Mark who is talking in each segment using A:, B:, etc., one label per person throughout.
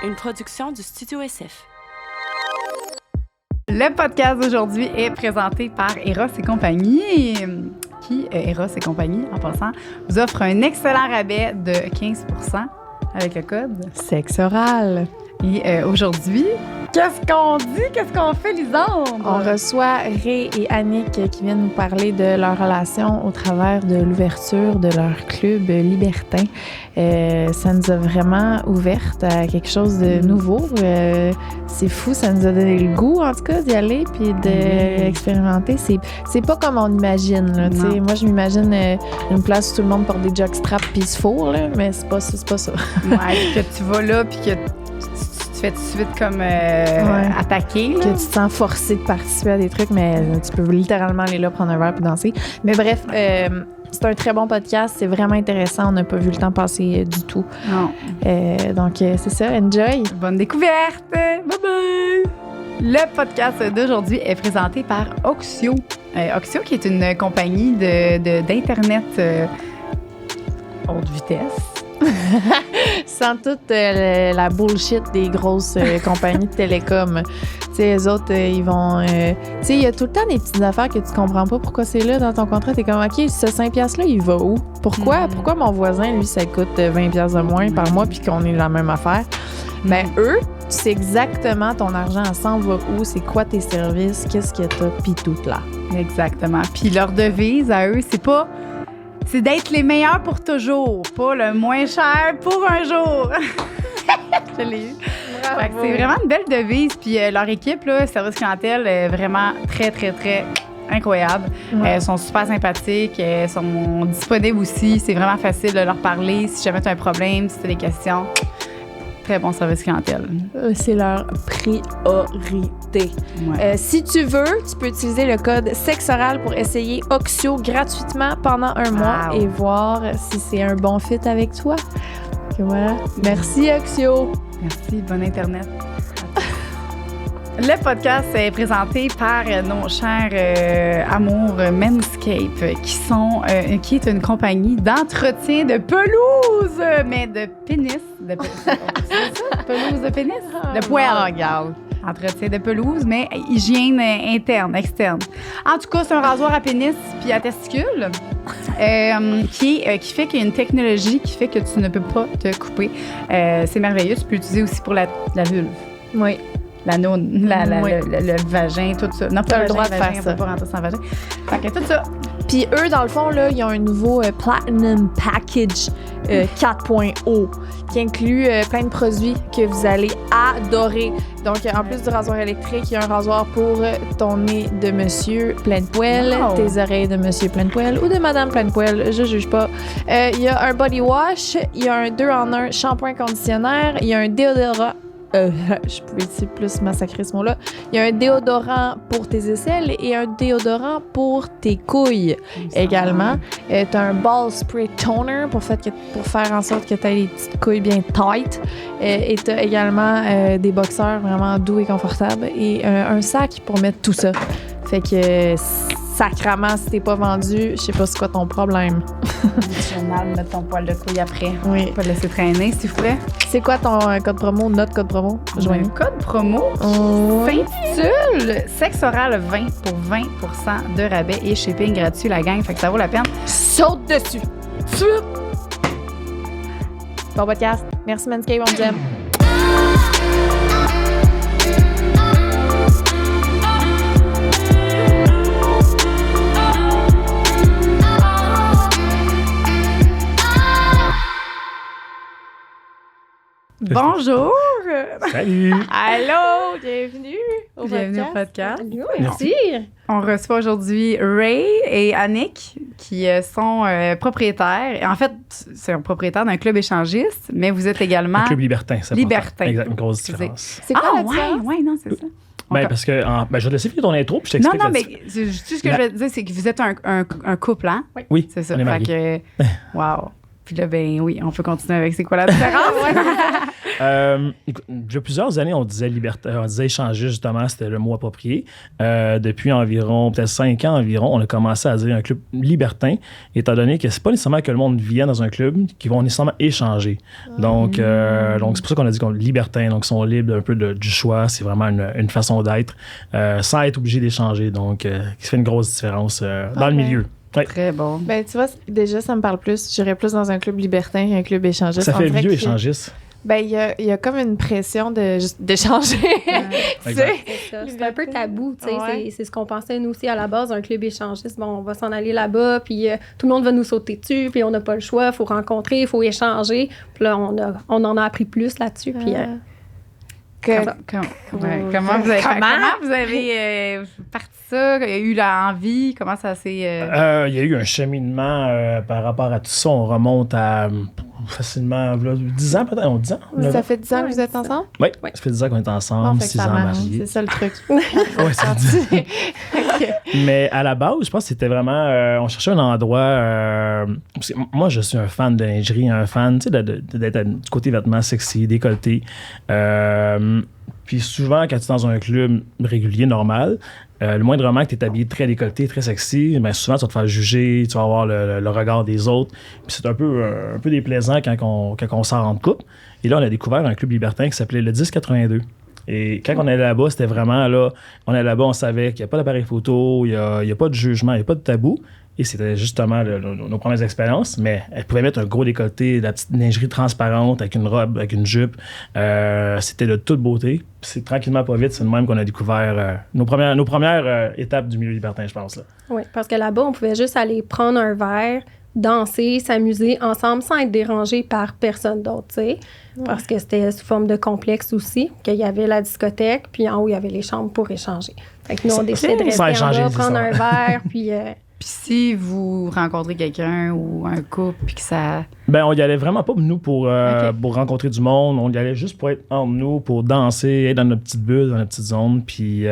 A: une production du Studio SF.
B: Le podcast d'aujourd'hui est présenté par Eros et compagnie, qui, Eros et compagnie, en passant, vous offre un excellent rabais de 15% avec le code
C: Sexe oral.
B: Et aujourd'hui, qu'est-ce qu'on dit? Qu'est-ce qu'on fait, Lisandre?
C: On reçoit Ray et Annick qui viennent nous parler de leur relation au travers de l'ouverture de leur club libertin. Ça nous a vraiment ouverte à quelque chose de nouveau. C'est fou, ça nous a donné le goût, en tout cas, d'y aller puis d'expérimenter. C'est pas comme on imagine. Là, moi, je m'imagine une place où tout le monde porte des jockstraps puis se fourre, là, mais c'est pas ça.
B: Ouais, que tu vas là puis que tu fais tout de suite comme attaquer.
C: Que tu te sens forcé de participer à des trucs, mais tu peux littéralement aller là, prendre un verre puis danser. Mais bref, c'est un très bon podcast. C'est vraiment intéressant. On n'a pas vu le temps passer du tout.
B: Non.
C: Donc, c'est ça. Enjoy.
B: Bonne découverte. Bye-bye. Le podcast d'aujourd'hui est présenté par Oxio. Oxio, qui est une compagnie d'Internet haute vitesse.
C: Sans toute la bullshit des grosses compagnies de télécom. Tu sais, eux autres, ils vont... tu sais, il y a tout le temps des petites affaires que tu comprends pas pourquoi c'est là dans ton contrat. T'es comme, OK, ce 5$-là, il va où? Pourquoi mon voisin, lui, ça coûte 20$ de moins par mois puis qu'on est la même affaire? Ben, eux, tu sais exactement ton argent s'en va où, c'est quoi tes services, qu'est-ce que t'as, pis tout là.
B: Exactement. Puis leur devise à eux, c'est d'être les meilleurs pour toujours, pas le moins cher pour un jour. Je l'ai eu. Fait que c'est vraiment une belle devise. Puis leur équipe, là, service clientèle, est vraiment très, très, très incroyable.
C: Ouais.
B: Elles sont super sympathiques, elles sont disponibles aussi. C'est vraiment facile de leur parler si jamais tu as un problème, si tu as des questions. Très bon service clientèle.
C: C'est leur priorité.
B: Ouais.
C: Si tu veux, tu peux utiliser le code SEXORAL pour essayer Oxio gratuitement pendant un mois et voir si c'est un bon fit avec toi. Donc, voilà. Merci, Oxio.
B: Merci, bon Internet. Le podcast est présenté par nos chers amours Manscaped, qui est une compagnie d'entretien de pelouse, mais de pénis. Pelouse de pénis? De poêle.
C: Regarde.
B: Entretien de pelouse, mais hygiène interne, externe. En tout cas, c'est un rasoir à pénis puis à testicules qui fait qu'il y a une technologie qui fait que tu ne peux pas te couper. C'est merveilleux. Tu peux l'utiliser aussi pour la vulve.
C: Oui.
B: La noune, le vagin, tout ça. Non,
C: t'as le droit de faire ça.
B: On peut pas rentrer sans vagin. Fait que tout ça.
C: Puis eux, dans le fond, là, ils ont un nouveau Platinum Package 4.0 qui inclut plein de produits que vous allez adorer. Donc, en plus du rasoir électrique, il y a un rasoir pour ton nez de monsieur plein de poêle, tes oreilles de monsieur plein de poêle ou de madame plein de poêle, je juge pas. Il y a un body wash, il y a un 2-en-1 shampoing conditionnaire, il y a un déodorant. Je peux plus massacrer ce mot-là. Il y a un déodorant pour tes aisselles et un déodorant pour tes couilles également. Tu as un ball spray toner pour faire en sorte que tu aies les petites couilles bien tight. Et tu as également des boxeurs vraiment doux et confortables et un sac pour mettre tout ça. Fait que sacrament, si t'es pas vendu, je sais pas c'est quoi ton problème.
B: C'est mal de mettre ton poil de couille après.
C: Oui.
B: Pas le laisser traîner, s'il vous plaît.
C: C'est quoi ton code promo, notre code promo?
B: Un code promo s'intitule Sexe oral 20 pour 20% de rabais et shipping gratuit, la gang. Fait que ça vaut la peine.
C: Saute dessus! Bon podcast. Merci Manscaped, on vous aime.
B: Bonjour!
D: Salut!
C: Allô! Bienvenue au
B: podcast.
C: Merci!
B: On reçoit aujourd'hui Ray et Annick qui sont propriétaires. En fait, c'est un propriétaire d'un club échangiste, mais vous êtes également...
D: Un club libertin, c'est
B: libertin.
D: Exact, une grosse différence.
C: C'est quoi la différence?
B: Ouais, non, c'est ça.
D: Ben, parce que je vais te laisser finir ton intro, puis je t'explique.
B: Non, mais tout ce que je veux dire, c'est que vous êtes un couple, hein?
D: Oui,
B: C'est ça.
D: on est
B: Fait
D: mariés.
B: que, wow. Puis là, ben oui, on peut continuer avec c'est quoi la différence?
D: Écoute, il y a plusieurs années, on disait échanger, justement, c'était le mot approprié. Depuis environ, peut-être 5 ans environ, on a commencé à dire un club libertin, étant donné que c'est pas nécessairement que le monde vienne dans un club qui vont nécessairement échanger. Donc c'est pour ça qu'on a dit qu'on est libertin, donc ils sont libres un peu du choix. C'est vraiment une façon d'être, sans être obligé d'échanger. Donc, qui fait une grosse différence dans le milieu. Ouais.
B: Très bon.
C: Ben, tu vois, déjà, ça me parle plus. J'irais plus dans un club libertin qu'un club échangiste.
D: Ça fait vieux échangiste.
C: Ben, il y a comme une pression d'échanger. Tu sais?
E: C'est un peu tabou, tu sais.
C: Ouais.
E: C'est ce qu'on pensait, nous aussi, à la base, un club échangiste. Bon, on va s'en aller là-bas, puis tout le monde va nous sauter dessus, puis on n'a pas le choix, il faut rencontrer, il faut échanger. Puis là, on en a appris plus là-dessus, puis...
B: Comment vous avez parti ça? Il y a eu l'envie? Comment ça s'est...
D: Il y a eu un cheminement par rapport à tout ça. On remonte à facilement 10 ans peut-être. 10 ans?
C: Ça fait 10 ans que vous êtes ensemble?
D: Oui, ça fait 10 ans qu'on est ensemble, 6 ans mariés.
C: C'est ça le truc.
D: Ouais, c'est Mais à la base, je pense que c'était vraiment... on cherchait un endroit... parce que moi, je suis un fan de lingerie, un fan d'être du côté vêtements sexy, décolleté. Puis souvent, quand tu es dans un club régulier, normal, le moindrement que tu es habillé très décolleté, très sexy, ben souvent, tu vas te faire juger, tu vas avoir le regard des autres. Puis c'est un peu déplaisant quand on sort en couple. Et là, on a découvert un club libertin qui s'appelait le 1082. Et quand on allait là-bas, c'était vraiment là, on allait là-bas, on savait qu'il n'y a pas d'appareil photo, il n'y a pas de jugement, il n'y a pas de tabou. Et c'était justement nos premières expériences, mais elle pouvait mettre un gros décolleté, de la petite lingerie transparente avec une robe, avec une jupe. C'était de toute beauté. Puis c'est tranquillement pas vite, c'est le même qu'on a découvert nos premières étapes du milieu libertin, je pense.
E: Oui, parce que là-bas, on pouvait juste aller prendre un verre, danser, s'amuser ensemble sans être dérangé par personne d'autre, tu sais. Parce que c'était sous forme de complexe aussi, qu'il y avait la discothèque, puis en haut, il y avait les chambres pour échanger. Fait que nous, on décidait de rester en bas, prendre un verre, puis...
B: Puis si vous rencontrez quelqu'un ou un couple, puis que ça...
D: Ben, on y allait vraiment pas, nous, pour rencontrer du monde. On y allait juste pour être entre nous, pour danser, être dans notre petite bulle, dans notre petite zone. Puis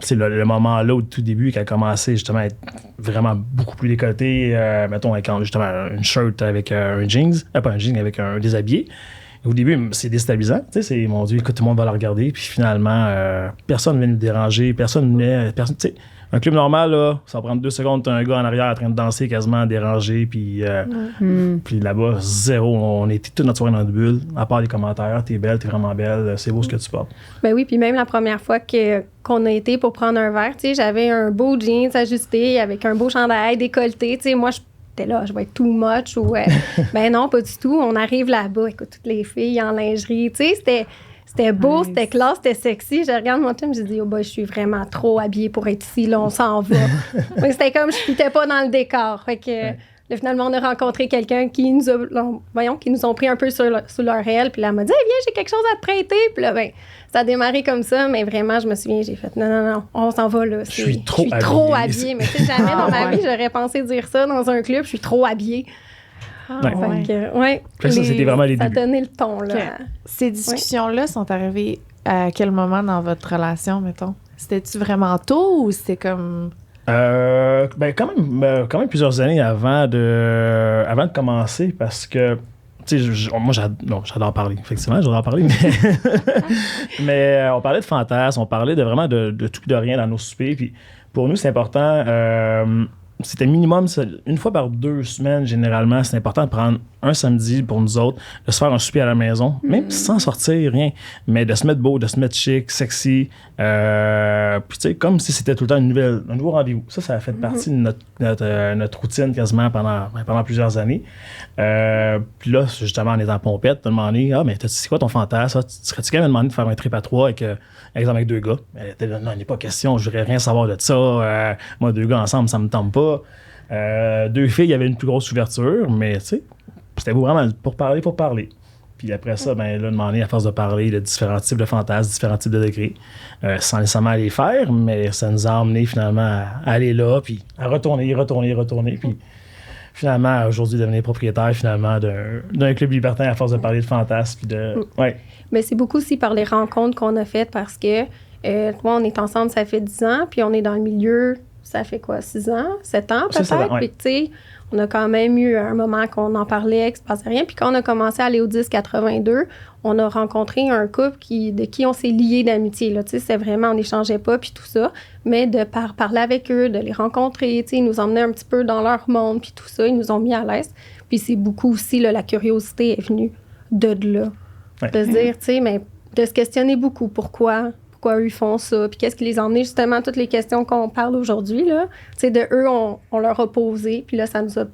D: c'est le moment-là, au tout début, qu'elle a commencé justement à être vraiment beaucoup plus décolletée. Mettons, avec justement une shirt avec un jeans, pas un jean, avec un déshabillé. Au début, c'est déstabilisant. Tu sais, c'est, mon Dieu, écoute, tout le monde va la regarder. Puis finalement, personne ne vient nous déranger. Tu sais, un club normal, là, ça va prendre 2 secondes, t'as un gars en arrière en train de danser, quasiment dérangé. Puis là-bas, zéro. On était toute notre soirée dans une bulle, à part les commentaires. T'es belle, t'es vraiment belle, c'est beau ce que tu portes.
E: Ben oui, puis même la première fois qu'on a été pour prendre un verre, tu sais, j'avais un beau jeans ajusté avec un beau chandail décolleté. Tu sais, moi, j'étais là, je vais être too much ou... ben non, pas du tout. On arrive là-bas, écoute, toutes les filles en lingerie. Tu sais, c'était beau, c'était classe, c'était sexy. Je regarde mon chum, je dis, oh boy, je suis vraiment trop habillée pour être ici, là, on s'en va. Donc, c'était comme, je fitais pas dans le décor. Fait que, là, finalement, on a rencontré quelqu'un qui nous ont pris un peu sous leur aile. Puis là, elle m'a dit, hey, viens, j'ai quelque chose à te prêter. Puis là, ben, ça a démarré comme ça, mais vraiment, je me souviens, j'ai fait, non, on s'en va, là.
D: Je suis trop habillée.
E: Mais tu sais, jamais dans ma vie, j'aurais pensé dire ça dans un club, je suis trop habillée.
D: Ça, c'était vraiment les débuts.
E: Ça a donné le ton, là.
C: Ces discussions-là sont arrivées à quel moment dans votre relation, mettons? C'était-tu vraiment tôt ou c'était comme...
D: Ben quand même plusieurs années avant de commencer, parce que tu sais, moi j'adore parler, effectivement, j'adore parler, mais on parlait de fantasmes, on parlait de vraiment de tout et de rien dans nos soupers, puis pour nous c'est important, c'était minimum une fois par 2 semaines généralement, c'est important de prendre un samedi pour nous autres, de se faire un souper à la maison, même sans sortir, rien, mais de se mettre beau, de se mettre chic, sexy, puis tu sais, comme si c'était tout le temps un nouveau rendez-vous. Ça a fait partie de notre routine quasiment pendant plusieurs années. Puis là, justement, en étant pompette, t'as demandé, mais c'est quoi ton fantasme? Serais-tu quand même demandé de faire un trip à 3 avec 2 gars? Non, il n'est pas question, je voudrais rien savoir de ça. Moi, 2 gars ensemble, ça me tente pas. 2 filles, il y avait une plus grosse ouverture, mais tu sais, c'était vraiment pour parler. Puis après ça, ben là, demander à force de parler de différents types de fantasmes, différents types de degrés, sans nécessairement les faire, mais ça nous a amené finalement à aller là, puis à retourner, puis finalement, aujourd'hui, devenir propriétaire finalement d'un club libertin à force de parler de fantasmes. Puis
E: Mais c'est beaucoup aussi par les rencontres qu'on a faites, parce que moi, on est ensemble, ça fait 10 ans, puis on est dans le milieu, ça fait quoi, 6 ans, 7 ans peut-être? Puis tu sais, on a quand même eu un moment qu'on en parlait, qu'il se passait rien. Puis quand on a commencé à aller au 1082, on a rencontré un couple de qui on s'est liés d'amitié. Là, c'est vraiment, on n'échangeait pas, puis tout ça. Mais de parler avec eux, de les rencontrer, ils nous emmenaient un petit peu dans leur monde, puis tout ça, ils nous ont mis à l'aise. Puis c'est beaucoup aussi, là, la curiosité est venue de là.
D: Ouais.
E: De se dire, mais de se questionner beaucoup. Pourquoi eux ils font ça? Puis qu'est-ce qui les a emmenés, justement, toutes les questions qu'on parle aujourd'hui, là. De eux, on leur a posé, puis là, ça nous a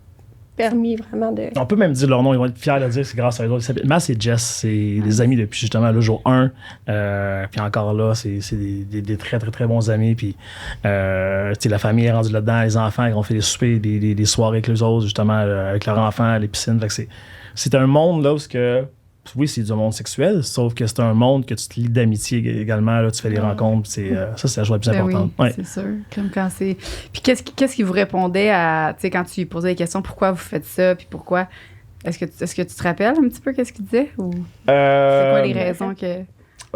E: permis vraiment de...
D: On peut même dire leur nom, ils vont être fiers de dire que c'est grâce à eux autres. Mass et Jess, c'est des amis depuis justement le jour 1. Puis encore là, c'est des très, très, très bons amis. Puis la famille est rendue là-dedans, les enfants, ils ont fait des soupers, des soirées avec les autres, justement, avec leurs enfants, les piscines. Fait que c'est un monde là où oui, c'est du monde sexuel, sauf que c'est un monde que tu te lis d'amitié également. Là, tu fais des rencontres. Ça, c'est la chose la plus importante.
B: Oui,
D: ouais.
B: c'est sûr. Comme quand c'est... Puis qu'est-ce qui vous répondait à... Tu sais, quand tu lui posais des questions, pourquoi vous faites ça, puis pourquoi... Est-ce que tu te rappelles un petit peu qu'est-ce qu'il disait? Ou c'est quoi les raisons que...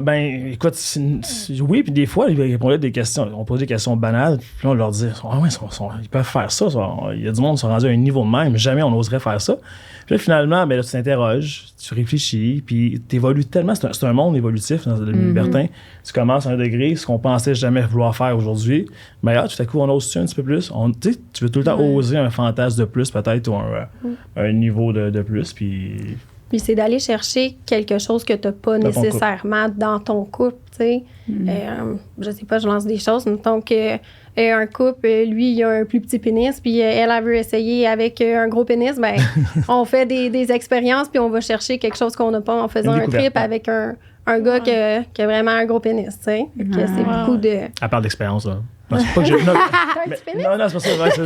D: Ben, écoute, oui, puis des fois, ils répondaient à des questions. On posait des questions banales, puis là, on leur disait, ah ouais, ils peuvent faire ça. Il y a du monde qui sont rendus à un niveau de même, jamais on oserait faire ça. Puis là, finalement, ben, là, tu t'interroges, tu réfléchis, puis tu évolues tellement. C'est un monde évolutif dans le libertin. Tu commences à un degré, ce qu'on pensait jamais vouloir faire aujourd'hui. Mais là, tout à coup, on ose-tu un petit peu plus? Tu veux tout le temps oser un fantasme de plus, peut-être, ou un niveau de plus, puis
E: c'est d'aller chercher quelque chose que tu n'as pas nécessairement dans ton couple, tu sais. Je sais pas, je lance des choses. Mettons que un couple, lui, il a un plus petit pénis, puis elle veut essayer avec un gros pénis, ben on fait des expériences, puis on va chercher quelque chose qu'on n'a pas en faisant un trip avec un gars qui a vraiment un gros pénis, tu sais. C'est beaucoup de...
D: À part d'expérience, là. Non, c'est pas que j'ai... Non, non, c'est pas ça.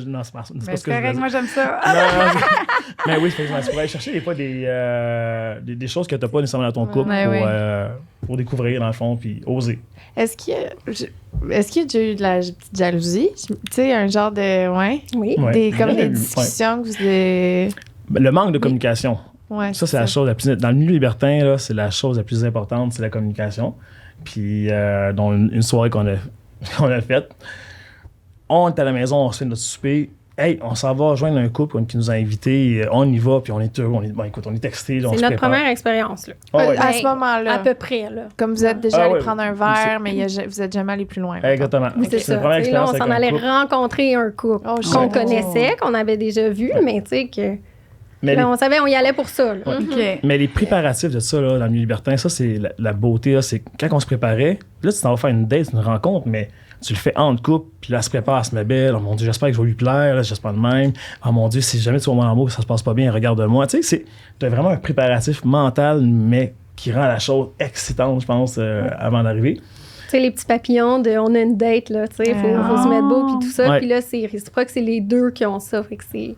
D: Non, c'est pas ce que je veux dire.
B: Moi, j'aime ça.
D: Mais oui, tu pourrais aller chercher des fois des choses que tu n'as pas nécessairement dans ton couple pour découvrir, dans le fond, puis oser.
C: Est-ce qu'il y a déjà eu de la petite jalousie? Tu sais, un genre de... Ouais.
E: Oui.
C: Comme des discussions que vous avez...
D: Le manque de communication.
C: Ouais,
D: ça, c'est la chose la plus... Dans le milieu libertin, là, c'est la chose la plus importante, c'est la communication. Puis, dans une soirée qu'on a faite, on est à la maison, on se fait notre souper. Hey, on s'en va rejoindre un couple qui nous a invités. On y va, puis on est heureux. On est textés.
E: C'est notre première expérience. Là.
C: À ce moment-là.
E: À peu près. Là.
C: Comme vous êtes déjà allé prendre un verre, mais vous n'êtes jamais allé plus loin.
D: Exactement.
E: Oui, c'est ça.
D: La première expérience
E: là, on s'en allait rencontrer un couple qu'on connaissait, qu'on avait déjà vu, mais tu sais que... on savait, on y allait pour ça. Là.
B: Okay.
D: Mais les préparatifs de ça, là, dans le milieu libertin, ça, c'est la beauté. Là, c'est quand on se préparait, là, tu t'en vas faire une date, une rencontre, mais tu le fais entre couples, puis là, elle se prépare, elle se met belle. Oh mon Dieu, j'espère que je vais lui plaire, là, j'espère de même. Oh mon Dieu, si jamais tu vas mon amour, ça se passe pas bien, regarde-moi. Tu sais, t'as vraiment un préparatif mental, mais qui rend la chose excitante, je pense, avant d'arriver.
E: Tu sais, les petits papillons de on a une date, là, tu sais, faut se mettre beau, puis tout ça. Puis là, c'est réciproque, c'est les deux qui ont ça. Fait que c'est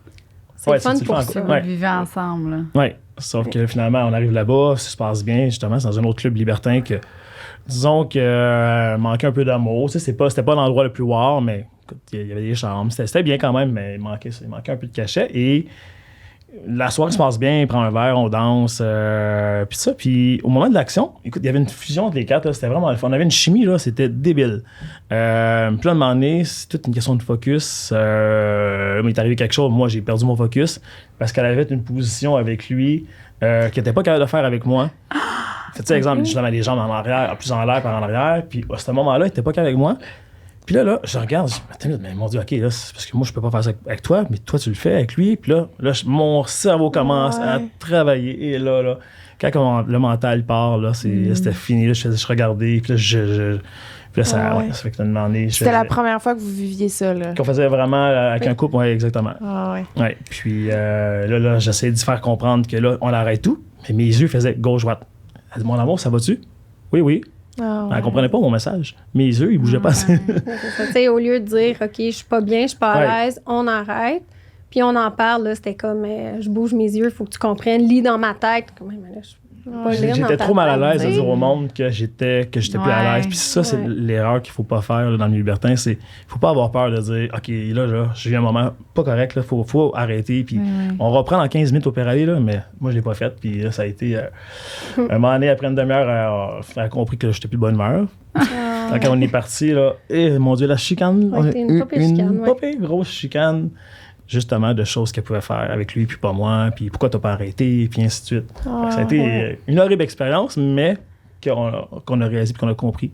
E: fun pour ça.
B: Vous vivez ensemble.
D: Oui, sauf que finalement, on arrive là-bas, ça se passe bien, justement, c'est dans un autre club libertin que, disons que manquait un peu d'amour. Tu sais, c'était pas l'endroit le plus wow, mais il y avait des chambres. C'était bien quand même, mais il manquait un peu de cachet. Et la soirée se passe bien, on prend un verre, on danse, puis ça. Puis au moment de l'action, écoute, il y avait une fusion entre les quatre, là, c'était vraiment... On avait une chimie, là, c'était débile. Puis là, à un moment donné, c'est toute une question de focus. Il m'est arrivé quelque chose, moi, j'ai perdu mon focus parce qu'elle avait une position avec lui qu'elle n'était pas capable de faire avec moi. Tu sais, exemple, justement, les jambes en arrière, plus en l'air par en arrière, puis à ce moment-là, il n'était pas capable avec moi. Puis là, je regarde, je dis, attends, mais mon Dieu, OK, là, c'est parce que moi, je peux pas faire ça avec toi, mais toi, tu le fais avec lui. Puis là mon cerveau commence à travailler. Et là, quand le mental part, là, c'était fini. Là, je regardais, puis là, ça fait que tu as demandé.
C: C'était la première fois que vous viviez ça, là.
D: Qu'on faisait vraiment avec un couple, oui, exactement.
C: Ouais.
D: Puis là, j'essayais d'y faire comprendre que là, on arrête tout, mais mes yeux faisaient gauche-droite. Elle dit, mon amour, ça va-tu? Oui. Elle comprenait pas mon message. Mes yeux, ils bougeaient pas assez.
E: Tu sais, au lieu de dire, OK, je suis pas bien, je suis pas à l'aise, on arrête. Puis on en parle, là, c'était comme, je bouge mes yeux, il faut que tu comprennes, lis dans ma tête. Quand même, là,
D: j'étais trop mal à l'aise de dire au monde que j'étais plus à l'aise. Puis ça, c'est l'erreur qu'il faut pas faire là, dans le milieu libertin. C'est faut pas avoir peur de dire, OK, là j'ai eu un moment pas correct, là, faut arrêter. Puis on reprend dans 15 minutes au Péralé, là, mais moi, je l'ai pas fait. Puis là, ça a été un moment donné, après une demi-heure, elle a compris que j'étais plus de bonne humeur. Quand on est parti, là, et mon Dieu, la chicane,
E: une pas pire chicane,
D: pas pire grosse chicane. justement de choses qu'elle pouvait faire avec lui, puis pas moi, puis pourquoi t'as pas arrêté, puis ainsi de suite. Ça a été une horrible expérience, mais qu'on a réalisé puis qu'on a compris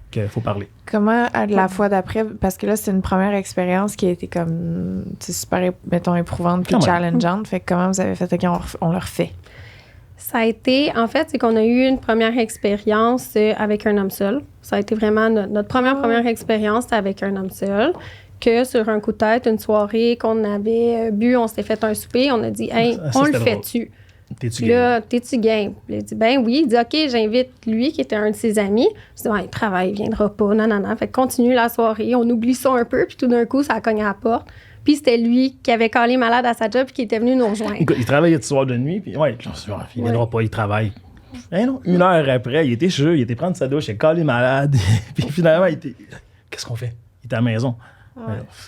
D: qu'il faut parler.
C: Comment, la fois d'après, parce que là, c'est une première expérience qui a été comme, super, mettons, éprouvante puis challengeante. Fait que comment vous avez fait? OK, on le refait.
E: Ça a été, en fait, c'est qu'on a eu une première expérience avec un homme seul. Ça a été vraiment notre première expérience, c'était avec un homme seul. Que sur un coup de tête, une soirée qu'on avait bu, on s'était fait un souper, on a dit, hey, on le fait-tu?
D: T'es-tu
E: là, t'es-tu game? Il a dit, ben oui. Il dit, OK, j'invite lui, qui était un de ses amis. Je dis, il travaille, il viendra pas, non. Fait que continue la soirée, on oublie ça un peu, puis tout d'un coup, ça a cogné à la porte. Puis c'était lui qui avait collé malade à sa job, puis qui était venu nous rejoindre.
D: Écoute, il travaillait de soir de nuit, puis il viendra pas, il travaille. Non, 1 heure après, il était chez eux, il était prendre sa douche, il est collé malade, puis finalement, qu'est-ce qu'on fait? Il était à la maison.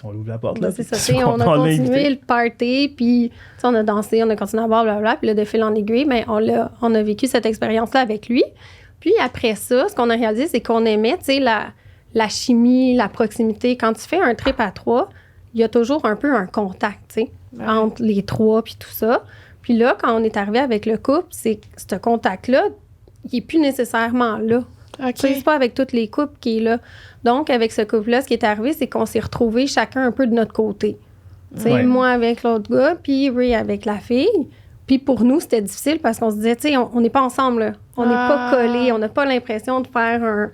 D: On ouvre la porte, là.
E: C'est ça, on a continué le party, puis on a dansé, on a continué à boire, blablabla, puis là, de fil en aiguille, mais on a vécu cette expérience-là avec lui. Puis après ça, ce qu'on a réalisé, c'est qu'on aimait, la chimie, la proximité. Quand tu fais un trip à 3, il y a toujours un peu un contact, entre les 3 puis tout ça. Puis là, quand on est arrivé avec le couple, c'est ce contact-là, il n'est plus nécessairement là.
C: Okay.
E: C'est pas avec toutes les couples qui est là. Donc, avec ce couple-là, ce qui est arrivé, c'est qu'on s'est retrouvés chacun un peu de notre côté. Moi avec l'autre gars, puis Ray avec la fille. Puis pour nous, c'était difficile parce qu'on se disait, on n'est pas ensemble, là. On n'est pas collés, on n'a pas l'impression de faire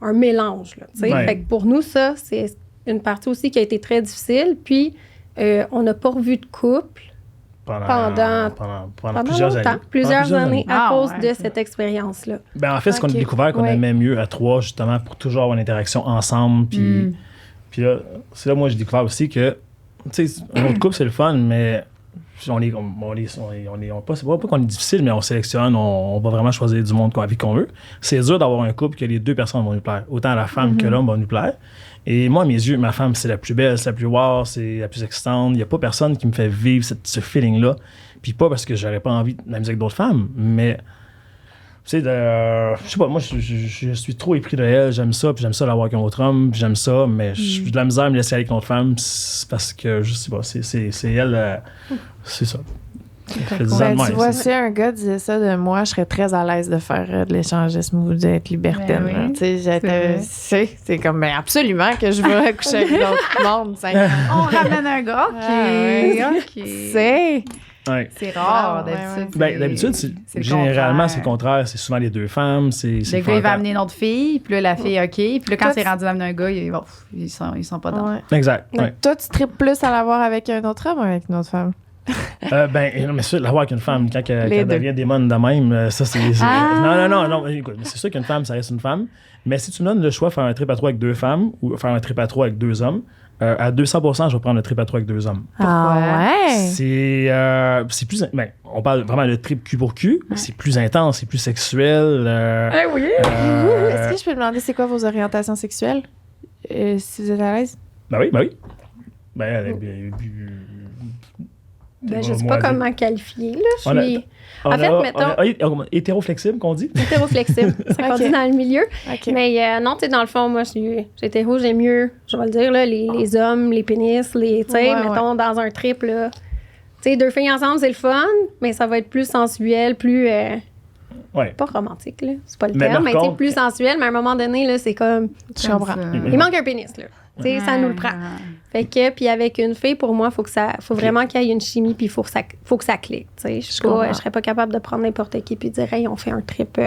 E: un mélange, là. Fait que pour nous, ça, c'est une partie aussi qui a été très difficile. Puis, on n'a pas revu de couple pendant plusieurs années à cause de cette expérience-là.
D: Ben, en fait, ce qu'on a découvert qu'on aimait mieux à 3, justement, pour toujours avoir une interaction ensemble. Puis là, c'est là, moi, j'ai découvert aussi que, tu sais, un autre couple, c'est le fun, mais c'est pas qu'on est difficile, mais on sélectionne, on va vraiment choisir du monde avec qu'on veut. C'est dur d'avoir un couple que les 2 personnes vont nous plaire. Autant la femme que l'homme vont nous plaire. Et moi, à mes yeux, ma femme, c'est la plus belle, c'est la plus wow, c'est la plus excitante. Il n'y a pas personne qui me fait vivre ce feeling-là. Puis pas parce que j'aurais pas envie de m'amuser avec d'autres femmes, mais tu sais, je sais pas, moi, je suis trop épris de elle. J'aime ça, puis j'aime ça l'avoir avec un autre homme, puis j'aime ça, mais j'ai de la misère à me laisser aller avec une autre femme parce que, je sais pas, c'est elle, c'est ça.
C: Tu vois, si un gars disait ça de moi, je serais très à l'aise de faire de l'échangisme ou d'être libertaine. C'est comme, absolument que je veux coucher avec d'autres mondes.
B: On ramène un gars. OK. C'est rare, d'habitude.
D: D'habitude, généralement, c'est le contraire. C'est souvent les 2 femmes.
B: Le gars, il va amener une autre fille, puis là, la fille, OK. Puis là, quand c'est rendu d'amener un gars, ils sont pas dedans.
D: Exact.
C: Toi, tu tripes plus à l'avoir avec un autre homme ou avec une autre femme?
D: Non, mais ça, l'avoir avec une femme, quand elle devient démon de même, ça, c'est... Non, écoute, c'est sûr qu'une femme, ça reste une femme. Mais si tu me donnes le choix de faire un trip à 3 avec 2 femmes ou faire un trip à 3 avec 2 hommes, à 200%, je vais prendre un trip à 3 avec 2 hommes. C'est plus... on parle vraiment de trip cul pour cul. C'est plus intense, c'est plus sexuel.
C: Oui. Est-ce que je peux demander c'est quoi vos orientations sexuelles? Si vous êtes à l'aise?
D: Ben oui.
E: Je sais pas comment qualifier, là.
D: mettons... hétéroflexible, qu'on dit?
E: Hétéroflexible, c'est ça qu'on dit dans le milieu. Okay. Mais non, tu sais, dans le fond, moi, je suis hétéro, j'aime mieux, je vais le dire, là, les hommes, les pénis, mettons, dans un trip, là. Tu sais, 2 filles ensemble, c'est le fun, mais ça va être plus sensuel, plus... pas romantique, là. C'est pas le terme, mais tu sais, plus sensuel, mais à un moment donné, là, c'est comme...
C: Je comprends.
E: Il manque un pénis, là. Tu sais, ça nous le prend. Fait que, puis avec une fille, pour moi, faut vraiment qu'il y ait une chimie, puis faut que ça clique. Tu sais, je serais pas capable de prendre n'importe qui puis dire, hey, on fait un trip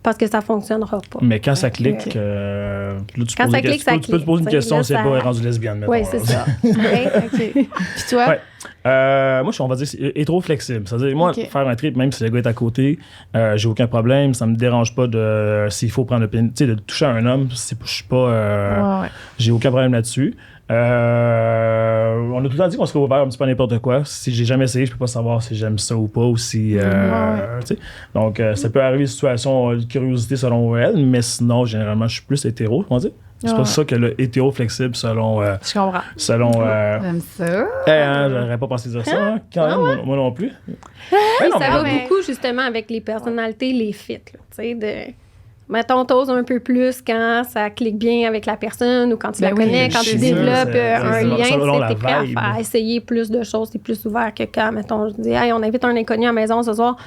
E: parce que ça fonctionnera pas.
D: Mais quand ça clique, tu peux te poser une question si elle n'est pas rendue lesbienne, mettons.
E: Oui, c'est ça.
C: Puis toi?
D: Moi, on va dire, c'est hétéro-flexible. C'est-à-dire, moi, faire un trip, même si le gars est à côté, j'ai aucun problème. Ça me dérange pas s'il faut prendre de toucher à un homme. Je suis pas... J'ai aucun problème là-dessus. On a tout le temps dit qu'on serait ouvert un petit peu à n'importe quoi. Si j'ai jamais essayé, je peux pas savoir si j'aime ça ou pas, ou si... Donc, ça peut arriver une situation de curiosité selon elle, mais sinon, généralement, je suis plus hétéro, comment dire? C'est pas ça que le hétéro-flexible selon...
C: je comprends.
B: J'aime ça.
D: J'aurais pas pensé dire ça, quand même, moi non plus.
E: Ça va beaucoup, justement, avec les personnalités, les fits, tu sais, mettons, t'oses un peu plus quand ça clique bien avec la personne ou quand tu la
B: Ben oui,
E: connais, quand tu
D: c'est
E: développes
D: ça,
E: un
D: c'est
E: lien,
D: selon la
E: t'es prêt à
D: vibe.
E: essayer plus de choses, t'es plus ouvert que quand, mettons, je dis, hey, on invite un inconnu à la maison ce soir.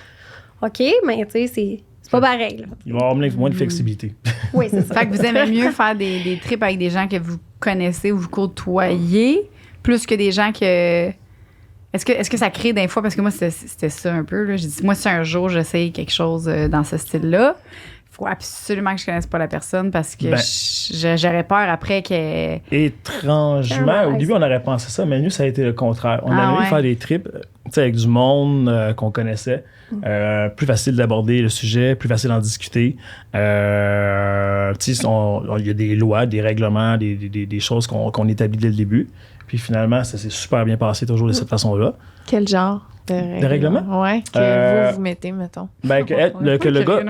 E: OK, mais tu sais, c'est pas pareil. Là.
D: Il va y avoir moins de flexibilité.
E: Oui, c'est ça.
B: Fait que vous aimez mieux faire des trips avec des gens que vous connaissez ou vous côtoyez plus que des gens que... Est-ce que ça crée des fois... Parce que moi, c'était ça un peu. Là. J'ai dit, moi, si un jour, j'essaye quelque chose dans ce style-là, il faut absolument que je connaisse pas la personne parce que j'aurais peur après que...
D: Étrangement, au début, on aurait pensé ça, mais nous, ça a été le contraire. On a aimé faire des trips avec du monde qu'on connaissait. Plus facile d'aborder le sujet, plus facile d'en discuter. Il y a des lois, des règlements, des choses qu'on établit dès le début. Puis finalement, ça s'est super bien passé toujours de cette façon-là.
C: Quel genre de
D: règlements?
C: Ouais, que vous mettez, mettons.
D: Ben, que le gars...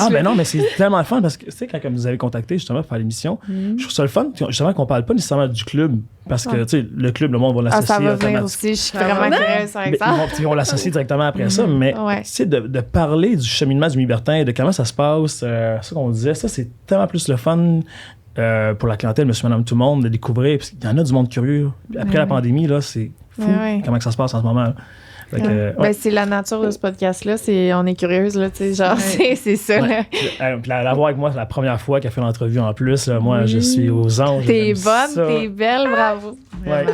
D: Ah, ben non, mais c'est tellement le fun parce que, tu sais, quand vous avez contacté justement pour faire l'émission, je trouve ça le fun, justement, qu'on parle pas nécessairement du club parce que, tu sais, le club, le monde va l'associer.
C: Ça va venir aussi, je suis vraiment curieuse avec ça.
D: Ils vont l'associer directement après ça, mais, tu sais, de parler du cheminement du libertin, de comment ça se passe, ça qu'on disait, ça, c'est tellement plus le fun. Pour la clientèle, monsieur, madame, tout le monde, de découvrir. Parce qu'il y en a du monde curieux. Après la pandémie, là, c'est fou comment que ça se passe en ce moment. Là.
C: Ben, c'est la nature de ce podcast-là. On est curieuse, là, tu sais, genre, c'est ça. Là.
D: Puis la voir avec moi, c'est la première fois qu'elle fait l'entrevue en plus. Là, moi, je suis aux anges.
C: T'es bonne, t'es belle, bravo.
D: Ouais.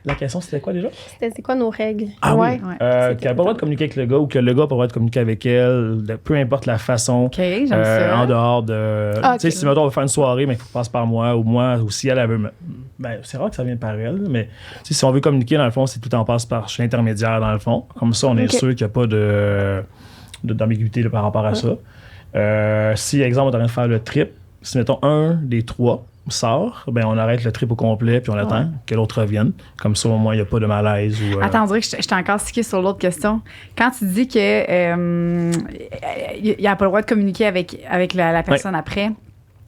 D: La question, c'était quoi déjà?
E: C'est quoi nos règles?
D: Ah oui. Qu'elle n'a pas le droit de communiquer avec le gars ou que le gars n'a pas le droit de communiquer avec elle, peu importe la façon.
B: OK, j'aime ça.
D: En dehors de. Tu sais, si mettons, on va faire une soirée, mais il faut que ça passe par moi, ou si elle veut. Ben, c'est rare que ça vienne par elle, mais si on veut communiquer, dans le fond, c'est tout en passe par chez l'intermédiaire, dans le fond. Comme ça, on est sûr qu'il n'y a pas d'ambiguïté par rapport à ça. Si, exemple, on est en train de faire le trip, si mettons un des trois sort, ben on arrête le trip au complet puis on attend que l'autre revienne. Comme ça, au moins, il n'y a pas de malaise.
B: Attends, on dirait que j'étais encore stické sur l'autre question. Quand tu dis que il n'y a pas le droit de communiquer avec la personne après,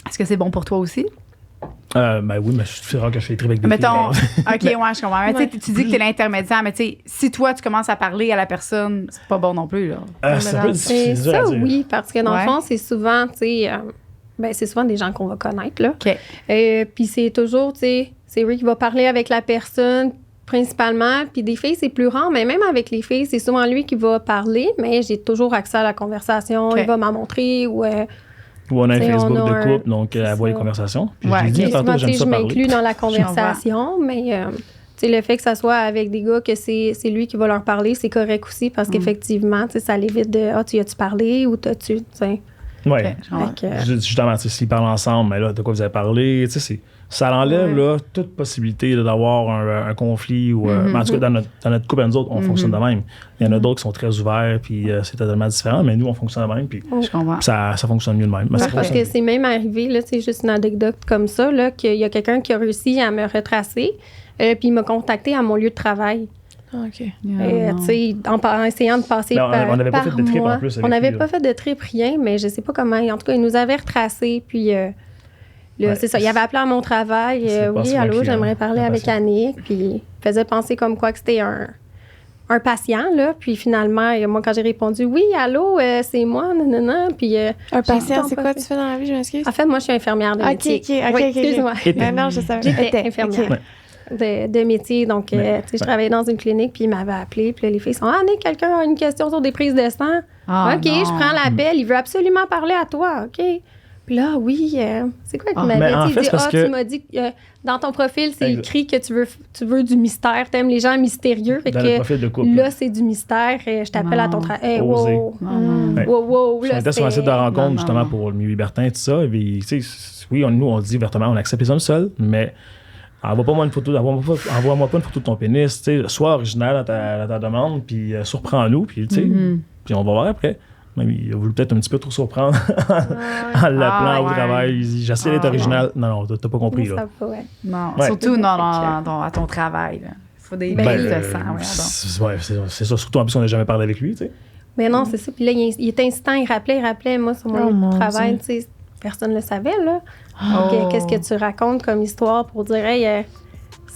B: est-ce que c'est bon pour toi aussi?
D: Ben oui, mais c'est rare que je fais des trips avec des
B: mettons,
D: filles.
B: OK, je comprends. Mais tu dis que tu es l'intermédiaire, mais tu sais, si toi, tu commences à parler à la personne, c'est pas bon non plus. Là.
D: C'est un peu difficile
E: ça,
D: à dire.
E: oui, parce que dans le fond, c'est souvent, tu sais... c'est souvent des gens qu'on va connaître, là.
B: OK.
E: Puis c'est toujours, tu sais, c'est lui qui va parler avec la personne principalement. Puis des filles, c'est plus rare, mais même avec les filles, c'est souvent lui qui va parler, mais j'ai toujours accès à la conversation. Il va m'en montrer ou
D: on a un Facebook de couple, donc elle voit les conversations. Puis je lui dis tantôt, j'aime ça
E: je
D: parler.
E: m'inclus dans la conversation, mais... le fait que ça soit avec des gars que c'est lui qui va leur parler, c'est correct aussi parce qu'effectivement, ça l'évite de « Ah, tu as-tu parlé ou t'as-tu... »
D: Oui.
B: Okay,
D: justement, s'ils parlent ensemble, mais là, de quoi vous avez parlé, ça enlève là, toute possibilité là, d'avoir un conflit. Ou, en tout cas, dans notre couple, nous autres, on fonctionne de même. Il y en a d'autres qui sont très ouverts, puis c'est totalement différent, mais nous, on fonctionne de même, puis ça fonctionne mieux de même.
E: Parce que c'est même arrivé, là, c'est juste une anecdote comme ça, là, qu'il y a quelqu'un qui a réussi à me retracer, puis il m'a contacté à mon lieu de travail.
C: OK.
E: En essayant de passer
D: par moi. On n'avait pas fait de trip en plus.
E: On n'avait pas fait de trip, rien, mais je sais pas comment. En tout cas, il nous avait retracé, puis c'est ça. Il avait appelé à mon travail. Oui, allô, j'aimerais parler avec Annick. Puis il faisait penser comme quoi que c'était un patient, là. Puis finalement, moi, quand j'ai répondu oui, allô, c'est moi, non. Puis.
C: Un patient, c'est quoi tu fais dans la vie, je m'excuse?
E: En fait, moi, je suis infirmière de métier.
C: OK.
E: Excuse-moi.
C: Non, je savais.
E: J'étais infirmière. De métier. Donc, tu sais, je travaillais dans une clinique, puis il m'avait appelé. Puis là, les filles sont « Ah, Nick, quelqu'un a une question sur des prises de sang? OK, je prends l'appel. Il veut absolument parler à toi. OK. » Puis là, oui, c'est quoi qu'il m'avait dit? Il dit « Ah, tu m'as dit que dans ton profil, c'est écrit que tu veux du mystère. T'aimes les gens mystérieux. » Fait
D: dans
E: que
D: le profil de couple.
E: Là, c'est du mystère. Je t'appelle à ton travail. Wow.
D: On était sur un site de rencontre, justement, pour le milieu libertin et tout ça. Et puis, tu sais, oui, nous, on dit ouvertement, on accepte les hommes seuls, mais... Envoie-moi une photo de ton pénis, tu sais, sois original dans ta demande, puis surprends-nous, puis tu sais, puis on va voir après. Même, il a voulu peut-être un petit peu trop surprendre en l'appelant au travail. J'essaie d'être original. Non, t'as pas compris, là.
B: Non, surtout à ton travail, là. Il faut des prises de sang,
D: c'est ça, surtout en plus, on n'a jamais parlé avec lui, tu sais.
E: Mais non, c'est ça. Puis là, il était insistant, il rappelait, moi, sur mon travail, tu sais. Personne ne le savait, là. Donc, qu'est-ce que tu racontes comme histoire pour dire, hey,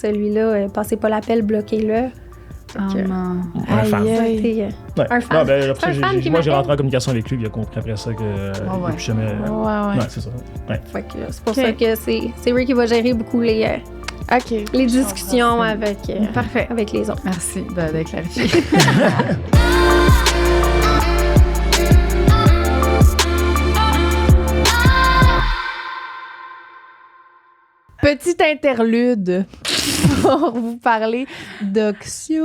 E: celui-là, passez pas l'appel, bloquez-le.
B: Oh non.
D: Un fan.
E: Ça a
C: Aïe.
E: été,
D: Ouais.
E: un fan.
D: Non, ben, après,
E: C'est un fan qui
D: moi, j'ai
E: m'appelle.
D: rentré en communication avec lui, puis il a compris après ça que
B: ouais.
D: depuis jamais.
C: Ouais.
D: Ouais, c'est ça. Ouais.
E: Fait que c'est pour
C: Ok.
E: ça que c'est Ray qui va gérer beaucoup les
C: OK.
E: discussions avec,
B: Parfait.
E: avec les autres.
B: Merci de clarifier.
C: Petit interlude pour vous parler d'Oxio.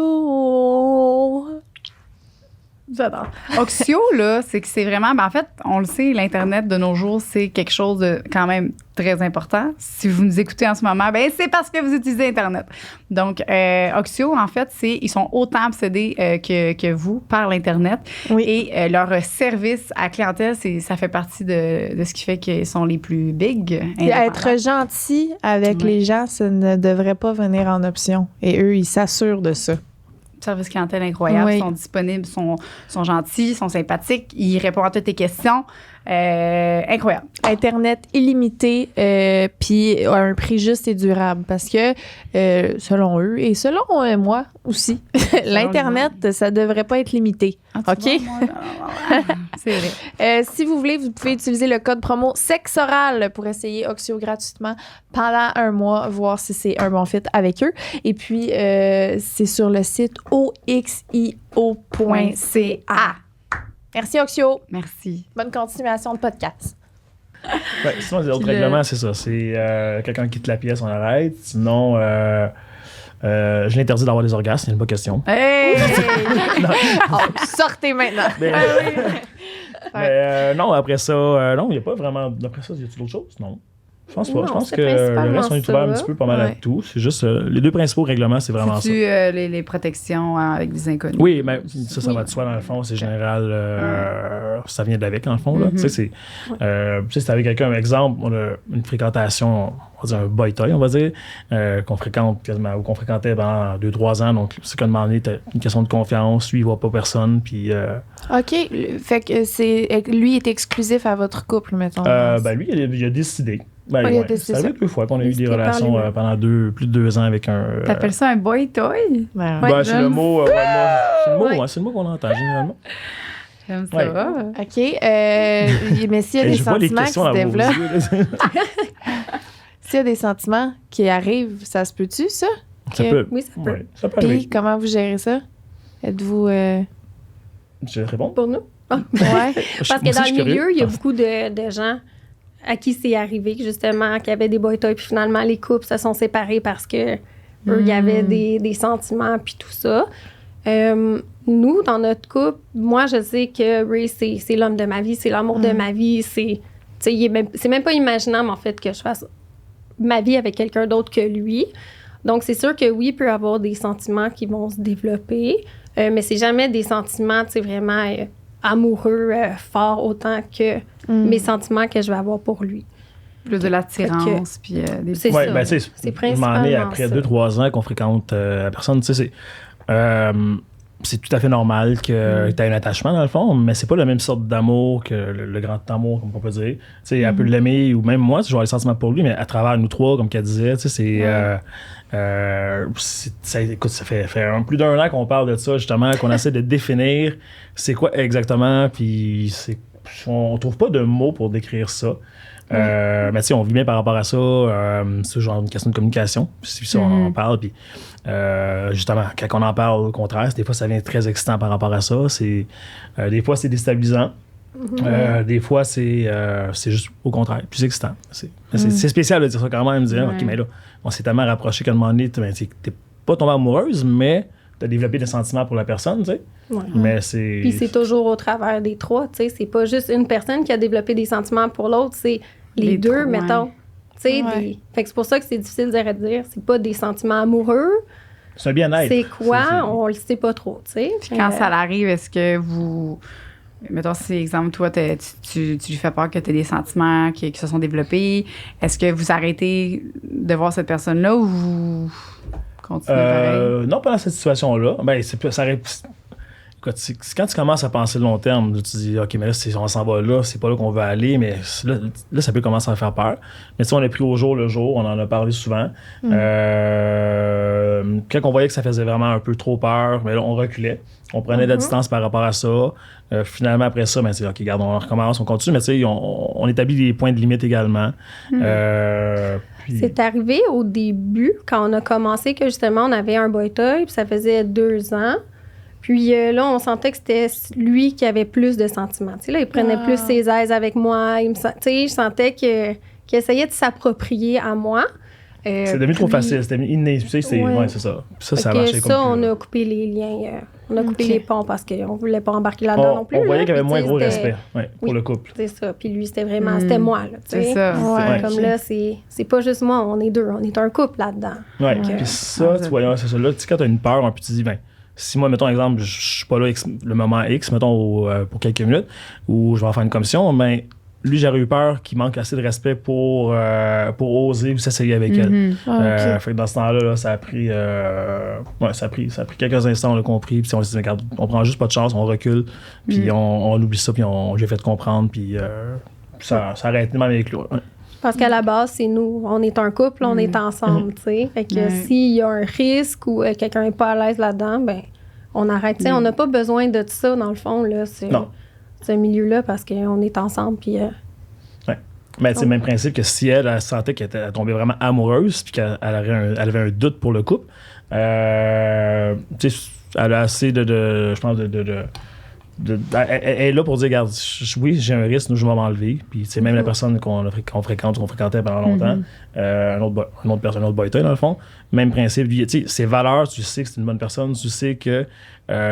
B: J'adore. Oxio, là, c'est que c'est vraiment... Ben, en fait, on le sait, l'Internet de nos jours, c'est quelque chose de quand même très important. Si vous nous écoutez en ce moment, ben c'est parce que vous utilisez Internet. Donc, Oxio, en fait, ils sont autant obsédés que vous par l'Internet.
C: Oui.
B: Et leur service à clientèle, ça fait partie de ce qui fait qu'ils sont les plus big.
C: Puis être gentil avec
B: Ouais.
C: les gens, ça ne devrait pas venir en option. Et eux, ils s'assurent de ça.
B: Service clientèle incroyable,
C: Oui.
B: sont disponibles, sont gentils, sont sympathiques, ils répondent à toutes tes questions. Incroyable.
C: Internet illimité, puis à un prix juste et durable. Parce que, selon eux, et selon moi aussi, l'Internet, ça devrait pas être limité.
B: Ah,
C: OK?
B: tu vois, moi, c'est vrai.
C: Si vous voulez, vous pouvez utiliser le code promo SEXORAL pour essayer Oxio gratuitement pendant un mois, voir si c'est un bon fit avec eux. Et puis, c'est sur le site oxio.ca. Merci Oxio.
B: Merci.
C: Bonne continuation de podcast.
D: Ouais, sinon, les autres
B: Puis
D: règlements, c'est ça. C'est quelqu'un quitte la pièce, on arrête. Sinon, je l'interdis d'avoir des orgasmes, il n'y a pas question.
B: Hey!
C: Oh, sortez maintenant.
D: Mais, non, après ça, non, il n'y a pas vraiment. Après ça, y a-t-il d'autres choses? Non. Je pense pas.
E: Non,
D: Je pense
E: c'est
D: que le
E: principalement
D: reste, on est ouvert un
E: ça.
D: petit peu pas mal à
C: Ouais.
D: tout. C'est juste les deux principaux règlements, c'est vraiment ça.
B: C'est-tu les protections avec des inconnus?
D: Oui, mais ça
E: Oui.
D: va de soi dans le fond. C'est général. Ça vient d'avec, dans le fond. Là. Tu sais, c'est c'est avec quelqu'un, par exemple, on a une fréquentation, on va dire un boy toy, on va dire, qu'on fréquente quasiment, ou qu'on fréquentait pendant 2-3 ans. Donc, c'est qu'à un moment donné, t'as une question de confiance. Lui, il voit pas personne. Puis,
C: OK. Fait que lui est exclusif à votre couple, mettons.
D: ben, lui, il a décidé. Ben,
C: il a
D: ouais,
C: décidé
D: ça
C: ça.
D: fait 2 fois qu'on a eu des
E: Décidé par
D: relations
E: lui-même.
D: pendant plus de 2 ans avec un.
B: T'appelles ça un boy toy?
C: Ben,
B: Ouais,
D: Ben, c'est le
B: j'aime
D: mot, ouais, c'est le mot,
E: Ouais.
D: ouais, c'est le mot qu'on entend généralement.
B: J'aime ça.
D: Ouais.
C: OK. Mais s'il y a
D: Et
C: des
D: je vois les
C: sentiments qui
D: questions
C: se
D: dans vos
C: développent,
D: yeux, là.
C: s'il y a des sentiments qui arrivent, ça se peut-tu, ça?
D: Ça
C: Ok.
D: peut.
E: Oui, ça peut.
D: Ouais, ça peut
C: Puis,
D: arriver.
C: comment vous gérez ça? Êtes-vous...
D: Je réponds.
E: Pour nous.
C: Ouais.
E: Parce que dans le milieu, il y a beaucoup de gens à qui c'est arrivé, justement, qui avaient des boy toys, puis finalement, les couples se sont séparés parce que eux, il y avait des sentiments, puis tout ça. Nous, dans notre couple, moi, je sais que Ray, c'est l'homme de ma vie, c'est l'amour de ma vie, c'est même pas imaginable, en fait, que je fasse ma vie avec quelqu'un d'autre que lui. Donc, c'est sûr que oui, il peut y avoir des sentiments qui vont se développer, mais c'est jamais des sentiments, tu sais, vraiment amoureux, forts, autant que mes sentiments que je vais avoir pour lui.
B: Plus de l'attirance, puis des
E: C'est
D: Ouais,
E: ça.
D: ben, tu sais,
E: C'est
D: je m'en ai
E: principalement
D: après
E: ça.
D: 2-3 ans qu'on fréquente la personne, tu sais, c'est tout à fait normal que tu aies un attachement dans le fond, mais c'est pas la même sorte d'amour que le grand amour, comme on peut dire. Tu sais, elle peut l'aimer, ou même moi, je vais avoir des sentiments pour lui, mais à travers nous trois, comme qu'elle disait, tu sais, écoute, ça fait plus d'1 an qu'on parle de ça, justement, qu'on essaie de définir c'est quoi exactement, puis on trouve pas de mots pour décrire ça. Mais tu sais, on vit bien par rapport à ça. C'est genre une question de communication. Puis ça, on en parle. Puis justement, quand on en parle, au contraire, des fois, ça devient très excitant par rapport à ça. Des fois, c'est déstabilisant. Des fois, c'est juste au contraire, plus excitant. C'est spécial de dire ça quand même, de dire, OK, mais là, on s'est tellement rapproché qu'à un moment donné, t'es pas tombée amoureuse, mais t'as développé des sentiments pour la personne, tu sais.
E: Ouais.
D: Mais c'est...
E: Puis c'est toujours au travers des trois, tu sais. C'est pas juste une personne qui a développé des sentiments pour l'autre, c'est les deux,
B: trois,
E: mettons.
B: ouais.
E: Tu sais,
C: Ouais.
E: fait que c'est pour ça que c'est difficile de dire. C'est pas des sentiments amoureux.
D: C'est un bien-être.
E: C'est quoi?
D: C'est-
E: On le sait pas trop, tu sais.
B: Puis quand ça l'arrive, est-ce que vous... Mettons, si, exemple, toi, tu lui fais peur que tu aies des sentiments qui se sont développés, est-ce que vous arrêtez de voir cette personne-là ou vous continuez pareil?
D: Non, pas dans cette situation-là. Ben, ça aurait... quand tu commences à penser long terme, tu dis, OK, mais là, on s'en va là, c'est pas là qu'on veut aller, mais là, ça peut commencer à faire peur. Mais tu sais, on a pris au jour le jour, on en a parlé souvent. Quand on voyait que ça faisait vraiment un peu trop peur, mais là, on reculait. On prenait de la distance par rapport à ça. Finalement, après ça, ben, OK, regarde, on recommence, on continue, mais tu sais, on établit des points de limite également.
E: C'est arrivé au début, quand on a commencé, que justement, on avait un boy toy, puis ça faisait 2 ans. Puis là, on sentait que c'était lui qui avait plus de sentiments. Tu sais, là, il prenait plus ses aises avec moi. Tu sais, je sentais qu'il essayait de s'approprier à moi.
D: C'est devenu trop facile, c'était devenu inné. Tu sais, c'est ça. Ça marchait comme
E: on a coupé les liens. On a coupé les ponts parce qu'on ne voulait pas embarquer là-dedans non plus.
D: On voyait qu'il y avait moins gros respect pour le couple.
E: C'est ça. Puis lui, c'était vraiment... C'était moi, là.
B: C'est ça.
E: Comme là, c'est pas juste moi, on est 2. On est un couple là-dedans.
D: Oui, puis ça, tu vois, c'est ça. Là, tu sais, quand tu as une peur, puis tu dis, ben, si moi, mettons, exemple, je suis pas là le moment X, mettons, pour quelques minutes, ou je vais en faire une commission, mais lui, j'aurais eu peur qu'il manque assez de respect pour oser ou s'essayer avec elle. Fait que dans ce temps-là, là, ça a pris quelques instants, on l'a compris, puis on s'est dit, regarde, on prend juste pas de chance, on recule, puis on oublie ça, puis j'ai fait comprendre, puis ça arrête même avec lui.
E: Parce qu'à la base, c'est nous. On est un couple, on est ensemble, tu sais. Fait que s'il y a un risque ou quelqu'un n'est pas à l'aise là-dedans, ben on arrête. Tu sais, on n'a pas besoin de ça, dans le fond, là. Ce milieu-là, parce qu'on est ensemble, puis...
D: Mais c'est le même principe que si elle sentait qu'elle tombait vraiment amoureuse, puis qu'elle avait un doute pour le couple, tu sais, elle a assez je pense, elle est là pour dire, regarde, oui, j'ai un risque, nous, je vais m'enlever. Puis, c'est même la personne qu'on fréquentait pendant longtemps, un autre boy toy, dans le fond, même principe. Tu sais, ses valeurs, tu sais que c'est une bonne personne, tu sais que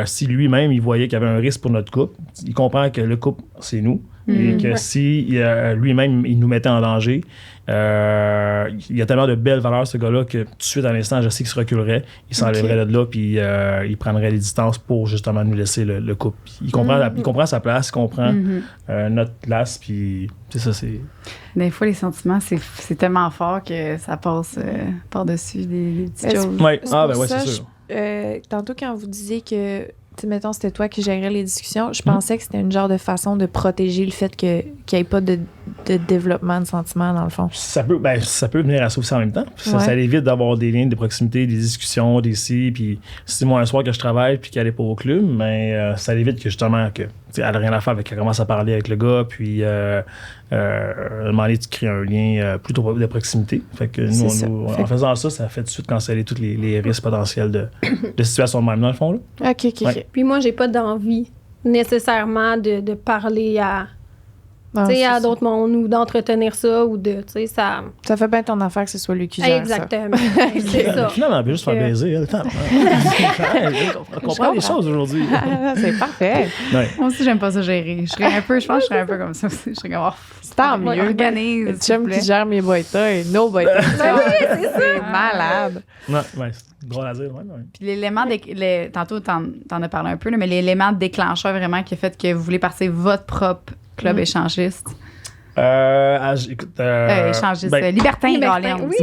D: si lui-même, il voyait qu'il y avait un risque pour notre couple, il comprend que le couple, c'est nous. Et que si lui-même, il nous mettait en danger, il y a tellement de belles valeurs, ce gars-là, que tout de suite, à l'instant, je sais qu'il se reculerait, il s'enlèverait de là, puis il prendrait les distances pour justement nous laisser le couple. Il comprend sa place, il comprend notre place, puis c'est ça, c'est...
B: Des fois, les sentiments, c'est tellement fort que ça passe par-dessus des petites choses.
D: Oui, c'est sûr.
C: Tantôt, quand vous disiez que, mettons, c'était toi qui gérais les discussions, je pensais que c'était une genre de façon de protéger le fait qu'il n'y ait pas de développement de sentiments, dans le fond. Ça peut
D: venir à ça aussi en même temps. Ça évite d'avoir des liens de proximité, des discussions, des si. Puis si moi, un soir que je travaille puis qu'elle n'est pas au club, mais ça évite que justement, elle n'a rien à faire avec qu'elle commence à parler avec le gars, puis demander de créer un lien plutôt de proximité. Fait que nous, en faisant ça fait tout de suite canceller tous les risques potentiels de situations de même, dans le fond. Là.
C: OK. Ouais.
E: Puis moi, j'ai pas d'envie nécessairement de parler à d'autres mondes ou d'entretenir ça ou de, tu sais, ça...
C: Ça fait bien ton affaire que ce soit lui qui gère
E: exactement. C'est ça.
D: Finalement, on peut juste faire baiser. On comprend les choses aujourd'hui.
C: C'est parfait.
B: Ouais. Moi aussi, j'aime pas ça gérer. Je pense que je serais un peu comme ça aussi. Je serais comme,
C: tant mieux.
B: Organise.
C: Le chum qui gère mes boy toys, nos boy toys. C'est malade.
D: Ouais, c'est drôle à dire.
B: Puis l'élément, tantôt, t'en as parlé un peu, là, mais l'élément déclencheur vraiment qui a fait que vous voulez partir votre propre club échangiste. Échangiste. Libertin, Galen.
E: Oui.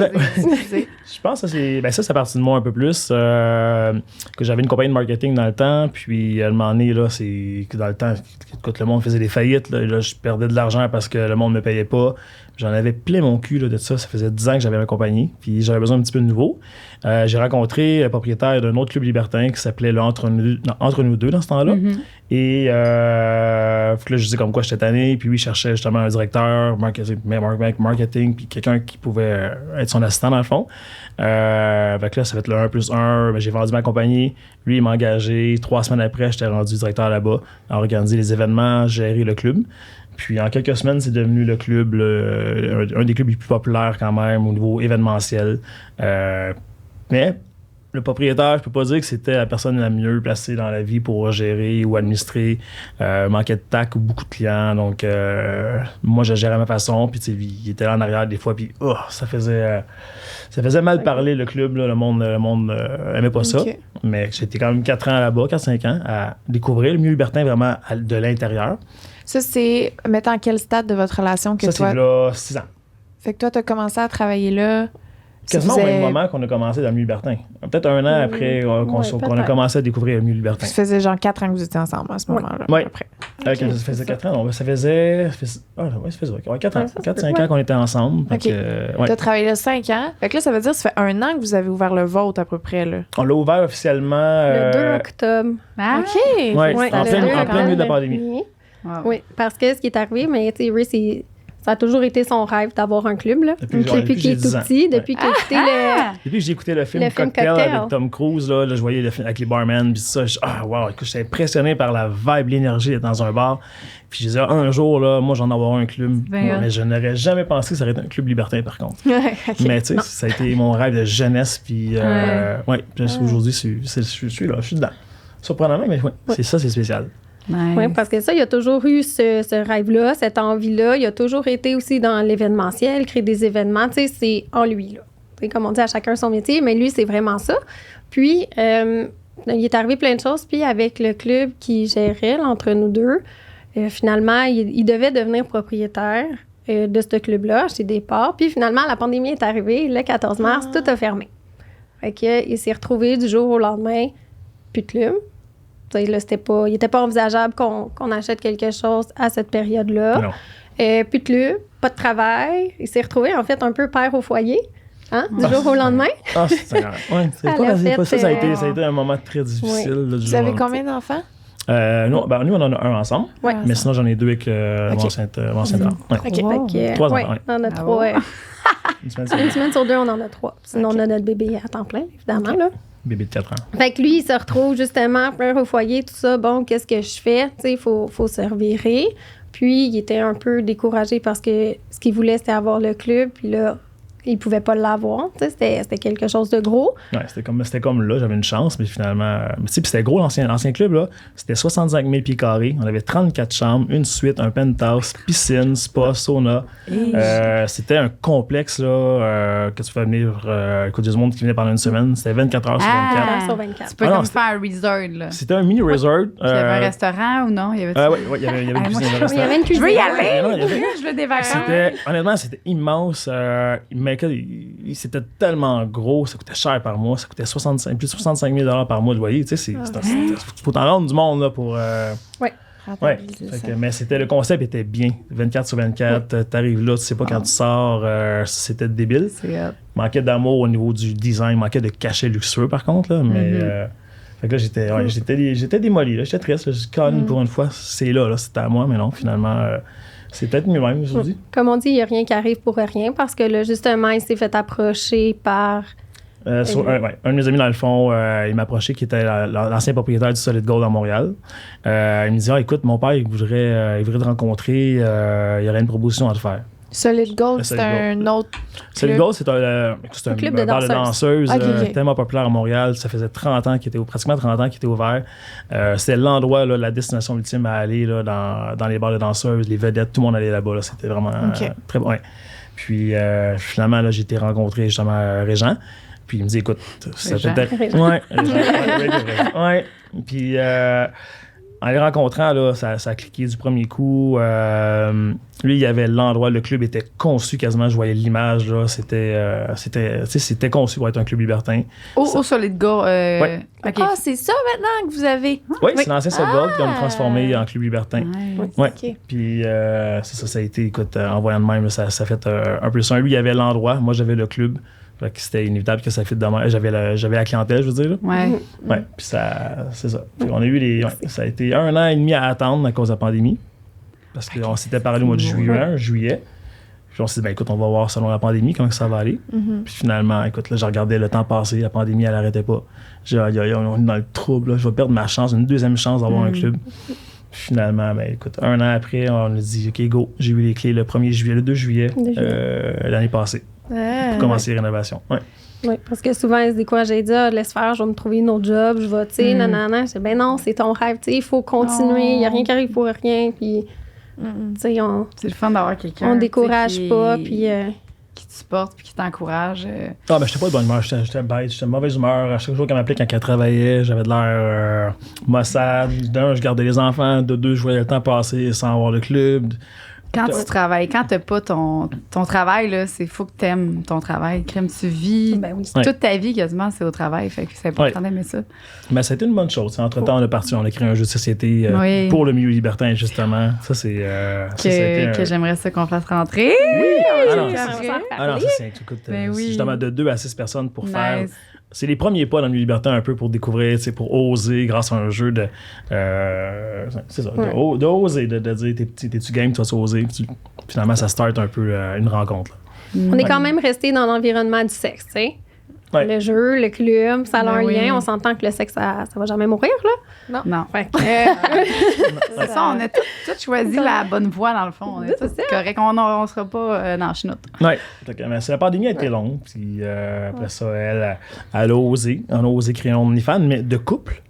D: Je pense que ça partit de moi un peu plus. Que j'avais une compagnie de marketing dans le temps, puis à un moment donné, là, c'est que dans le temps, quand le monde faisait des faillites, là, je perdais de l'argent parce que le monde ne me payait pas. J'en avais plein mon cul là, de ça. Ça faisait 10 ans que j'avais ma compagnie, puis j'avais besoin un petit peu de nouveau. J'ai rencontré le propriétaire d'un autre club libertin qui s'appelait le Entre nous deux dans ce temps-là. Et là, je disais comme quoi j'étais tanné, puis lui, il cherchait justement un directeur marketing, puis quelqu'un qui pouvait être son assistant dans le fond. Fait que là, ça va être le 1+1. J'ai vendu ma compagnie. Lui, il m'a engagé. 3 semaines après, j'étais rendu directeur là-bas, à organiser les événements, gérer le club. Puis en quelques semaines, c'est devenu le club, un des clubs les plus populaires quand même au niveau événementiel. Mais le propriétaire, je peux pas dire que c'était la personne la mieux placée dans la vie pour gérer ou administrer. Manquait de tact ou beaucoup de clients. Donc, moi, je gérais à ma façon. Puis, il était là en arrière des fois. Puis, ça faisait mal parler le club. Là, le monde aimait pas ça. Mais j'étais quand même 4 ans là-bas, 4-5 ans, à découvrir le milieu libertin vraiment de l'intérieur.
C: Ça, c'est, mettons, quel stade de votre relation que
D: ça,
C: toi...
D: c'est là 6 ans.
C: Fait que toi, t'as commencé à travailler là
D: quasiment au même moment qu'on a commencé dans le milieu libertin. Peut-être un an après qu'on a
E: peut-être.
D: commencé à découvrir le milieu libertin.
C: Ça faisait genre 4 ans que vous étiez ensemble à ce moment-là.
D: Oui.
C: Après.
D: Ça faisait 4 ans. Ça faisait 4 ans. 4-5 ans qu'on était ensemble.
C: OK.
D: Tu
C: T'as travaillé là 5 ans. Fait que là, ça veut dire que ça fait 1 an que vous avez ouvert le vôtre à peu près, là.
D: On l'a ouvert officiellement.
E: Le 2 octobre.
B: Ah,
C: OK.
D: Ouais,
E: Ouais,
D: en
E: le
D: plein
E: 2
D: milieu de la
E: octobre
D: pandémie.
E: dernier.
B: wow.
E: Oui, parce que ce qui est arrivé, mais tu sais, Ray, ça a toujours été son rêve d'avoir un club, là.
D: Depuis
E: Depuis qu'il est tout petit, depuis qu'il a écouté le...
D: Depuis que j'ai écouté le film
E: Le film
D: Cocktail
E: Cocktail.
D: avec Tom Cruise, là, je voyais le film avec les barmen, puis ça, wow, écoute, j'étais impressionné par la vibe, l'énergie d'être dans un bar. Puis je disais, un jour, là, moi, j'en avoir un club.
B: bien
D: Mais je n'aurais jamais pensé que ça aurait été un club libertin, par contre.
C: OK.
D: Mais tu sais, ça a été mon rêve de jeunesse, puis aujourd'hui, je suis là, je suis dedans. Surprenamment, mais c'est spécial.
B: Nice.
E: Oui, parce que ça, il a toujours eu ce rêve-là, cette envie-là. Il a toujours été aussi dans l'événementiel, créer des événements. Tu sais, c'est en lui, là. Tu sais, comme on dit, à chacun son métier, mais lui, c'est vraiment ça. Puis, il est arrivé plein de choses. Puis, avec le club qui gérait, là, entre nous deux, finalement, il devait devenir propriétaire de ce club-là, chez des parts. Puis, finalement, la pandémie est arrivée. Le 14 mars, tout a fermé. Fait que, il s'est retrouvé du jour au lendemain, plus de club. Là, il n'était pas envisageable qu'on achète quelque chose à cette période-là.
D: Non.
E: Plus de club, pas de travail. Il s'est retrouvé, en fait, un peu père au foyer, du jour au lendemain.
D: Ah, c'est ça a été un moment très difficile. Là, du
C: Vous
D: jour
C: avez
D: au
C: combien d'enfants?
D: nous, on en a un ensemble.
E: Ouais.
D: Mais sinon, j'en ai 2 avec Mont-Saint-Anne. Ouais.
E: OK,
C: Wow.
E: fait que,
D: 3
E: ouais,
D: enfants, ouais.
E: on en a
B: Bravo.
E: 3.
D: Une semaine, c'est
E: Une semaine sur 2, on en a 3. Sinon, on a notre bébé à temps plein, évidemment. Là.
D: bébé de 4 ans.
E: Fait que lui, il se retrouve justement père au foyer, tout ça. Bon, qu'est-ce que je fais? Tu sais, il faut se revirer. Puis, il était un peu découragé parce que ce qu'il voulait, c'était avoir le club. Puis là, il pouvait pas l'avoir. Tu sais, c'était quelque chose de gros.
D: Ouais, c'était comme là, j'avais une chance, mais finalement. Mais tu sais, puis c'était gros, l'ancien club, là. C'était 65 000 pieds carrés. On avait 34 chambres, une suite, un penthouse, piscine, spa, sauna. C'était un complexe, là, que tu fais venir. Écoute, il y a du monde qui venait pendant une semaine. C'était 24 heures sur 24.
B: Ah,
E: sur 24.
B: tu peux
D: Ah non,
B: comme
D: c'était-
B: faire un resort, là.
D: C'était un mini resort.
B: Puis il y avait un restaurant ou non? Il y avait
D: Oui, il y avait une
B: Ah, moi,
D: cuisine, un
E: Il y
D: restaurant.
E: avait une
B: Je
E: cuisine.
B: veux y
D: Ouais,
B: aller!
D: il y avait-
B: Je veux des verres.
D: Honnêtement, c'était immense. Mais c'était tellement gros, ça coûtait cher par mois. Ça coûtait plus de 65 000 par mois de loyer. Tu sais, faut t'en rendre du monde là, pour. Ouais. Fait que- mais le concept était bien. 24 sur 24, t'arrives là, tu sais pas quand tu sors. C'était débile.
B: C'est hot.
D: Manquait d'amour au niveau du design, manquait de cachet luxueux par contre. Là, mais. Fait que là, j'étais démoli. Là, j'étais triste. Là, je conne pour une fois. C'est là, c'était à moi, mais non, finalement. C'est peut-être mieux-même aujourd'hui.
E: Comme on dit, il n'y a rien qui arrive pour rien parce que là, justement, il s'est fait approcher par.
D: Un de mes amis, dans le fond, il m'a approché, qui était l'ancien propriétaire du Solid Gold à Montréal. Il me dit écoute, mon père, il voudrait te rencontrer, il y aurait une proposition à te faire.
C: Solid Gold,
D: Le
C: c'est
D: Solid
C: un autre.
D: Solid Gold, c'est un
E: club de
D: bar de danseuses
C: Ok.
D: tellement populaire à Montréal. Ça faisait pratiquement 30 ans qu'il était ouvert. C'était l'endroit, là, la destination ultime à aller là, dans les bars de danseuses, les vedettes, tout le monde allait là-bas. Là. C'était vraiment très bon. Ouais. Puis finalement, là, j'ai été rencontré justement Régent. Puis il me dit écoute, ça
B: Régent.
D: peut être. Ouais, Régent. Ouais. Puis en les rencontrant, là, ça a cliqué du premier coup. Lui, il y avait l'endroit, le club était conçu quasiment, je voyais l'image, là, c'était conçu pour être un club libertin.
B: Au Solid Gold.
D: Ouais.
B: OK.
C: Ah, c'est ça maintenant que vous avez.
D: Oui, c'est l'ancien Solid Gold qu'on a transformé en club libertin.
B: Nice.
D: Ouais.
C: OK.
D: Puis ça a été, écoute, en voyant de même, là, ça a fait un plus un. Lui, il y avait l'endroit, moi j'avais le club. Fait que c'était inévitable que ça fitte de même. J'avais la clientèle, je veux dire. Là.
B: Ouais.
D: Ouais, puis c'est ça. Puis on a eu ça a été 1 an et demi à attendre à cause de la pandémie. Parce qu'on s'était parlé au mois de juillet. Puis on s'est dit, écoute, on va voir selon la pandémie comment ça va aller. Puis finalement, écoute, là, je regardais le temps passer, la pandémie, elle n'arrêtait pas. On est dans le trouble, là, je vais perdre ma chance, une deuxième chance d'avoir un club. Puis finalement, écoute, 1 an après, on a dit, OK, go, j'ai eu les clés le 2 juillet l'année passée pour commencer les rénovations. Ouais.
E: Oui, parce que souvent, ils se découragent et disent laisse faire, je vais me trouver un autre job, je vais, tu sais, nanana. Je dis ben non, c'est ton rêve, tu sais, il faut continuer, il n'y a rien qui arrive pour rien, puis, tu sais,
B: C'est le fun d'avoir quelqu'un.
E: on décourage
B: tu sais,
E: pas, puis.
B: qui te supporte puis qui t'encourage.
D: Ah, ben, j'étais pas de bonne humeur, j'étais bête, j'étais de mauvaise humeur. À chaque jour qu'elle m'appelait, quand elle travaillait, j'avais de l'air maussade. D'un, je gardais les enfants. De deux, je voyais le temps passer sans avoir le club.
B: Quand tu travailles, quand t'as pas ton travail, là, c'est faut que t'aimes ton travail. Crème, tu vis
E: Ben oui.
B: toute ta vie quasiment, c'est au travail. Fait que c'est important d'aimer ça.
D: Mais ça a été une bonne chose. Entre-temps, on a créé un jeu de société
B: Oui.
D: pour le milieu libertin, justement. Ça, c'est... ça a été
B: Que j'aimerais ça qu'on fasse rentrer.
D: Oui! Ah non,
E: ça,
D: ça,
E: ça,
D: ah non, ça, c'est... Écoute,
B: Ben
D: c'est
B: oui.
D: justement de 2 à 6 personnes pour faire...
B: Nice.
D: C'est les premiers pas dans le milieu libertin un peu pour découvrir, pour oser grâce à un jeu de... c'est ça, de oser, de dire t'es-tu game, tu vas oser. Finalement, ça start un peu une rencontre. Là.
E: On est quand même resté dans l'environnement du sexe, tu sais.
D: Ouais.
E: Le jeu, le club, ça a un
B: oui.
E: lien. On s'entend que le sexe, ça va jamais mourir, là.
B: Non.
E: Fait que,
B: C'est ça, on a tout choisi la bonne voie, dans le fond. On est tous correct. On ne sera pas dans la chenoute.
D: Oui, mais la pandémie a été longue. Puis après ça, elle a osé. On a osé créer un OnlyFans, mais de couple.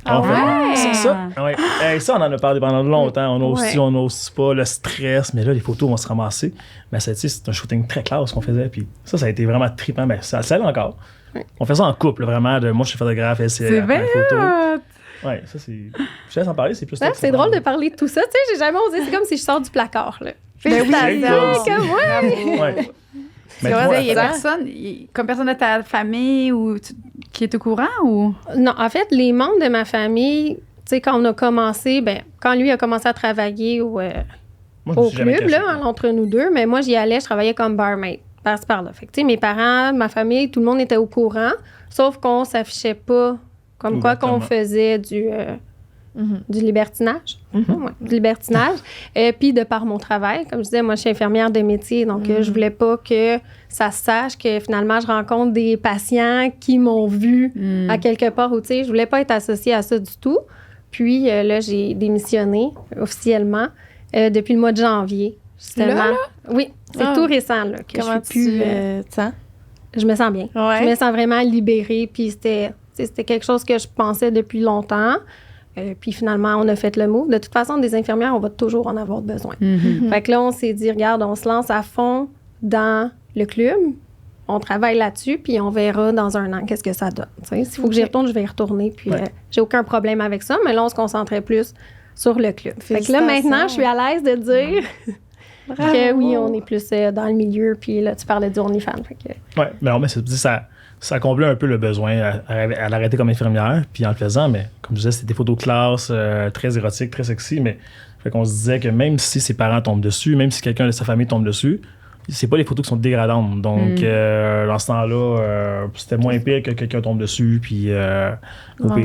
B: Ah ouais?
D: C'est ça. Ouais. Et ça, on en a parlé pendant longtemps. On n'ose pas le stress, mais là, les photos vont se ramasser. Mais c'est un shooting très classe qu'on faisait. Puis ça a été vraiment trippant. Mais ça l'est encore. On fait ça en couple, vraiment. Moi, je suis photographe, elle,
B: C'est bien.
D: Oui, ça, c'est. Je te laisse en parler, c'est plus.
E: ouais, c'est drôle de parler de tout ça. Tu sais, j'ai jamais osé. C'est comme si je sors du placard, là.
B: Ben oui,
D: c'est
E: comme moi.
D: Ouais.
B: Il y a personne, comme personne de ta famille ou qui est au courant ou?
E: Non, en fait, les membres de ma famille, tu sais, quand on a commencé, quand lui a commencé à travailler au club, là, entre nous deux, mais moi, j'y allais, je travaillais comme barmaid, par-ci par-là. Fait que, tu sais, mes parents, ma famille, tout le monde était au courant, sauf qu'on s'affichait pas comme quoi qu'on faisait du libertinage. Ouais, du libertinage. Puis de par mon travail, comme je disais, moi, je suis infirmière de métier, donc je voulais pas que ça se sache que finalement, je rencontre des patients qui m'ont vu à quelque part où, tu sais, je voulais pas être associée à ça du tout. Puis là, j'ai démissionné officiellement depuis le mois de janvier. Justement.
C: Là?
E: Oui, c'est tout récent là, que
C: Comment
E: je suis plus...
C: tu te sens?
E: Je me sens bien.
C: Ouais.
E: Je me sens vraiment libérée. Puis c'était quelque chose que je pensais depuis longtemps. Puis finalement, on a fait le move. De toute façon, des infirmières, on va toujours en avoir besoin. Fait que là, on s'est dit, regarde, on se lance à fond dans le club. On travaille là-dessus, puis on verra dans 1 an qu'est-ce que ça donne. S'il faut que j'y retourne, je vais y retourner. Puis j'ai aucun problème avec ça. Mais là, on se concentrait plus sur le club. Fait que là, maintenant, je suis à l'aise de dire que oui, on est plus dans le milieu. Puis là, tu parlais du OnlyFans.
D: Oui, mais non, mais ça comblait un peu le besoin à l'arrêter comme infirmière, puis en le faisant, mais comme je disais, c'était des photos de classe, très érotiques, très sexy, mais fait qu'on se disait que même si ses parents tombent dessus, même si quelqu'un de sa famille tombe dessus, c'est pas les photos qui sont dégradantes. Donc, dans ce temps-là, c'était moins pire que quelqu'un tombe dessus, puis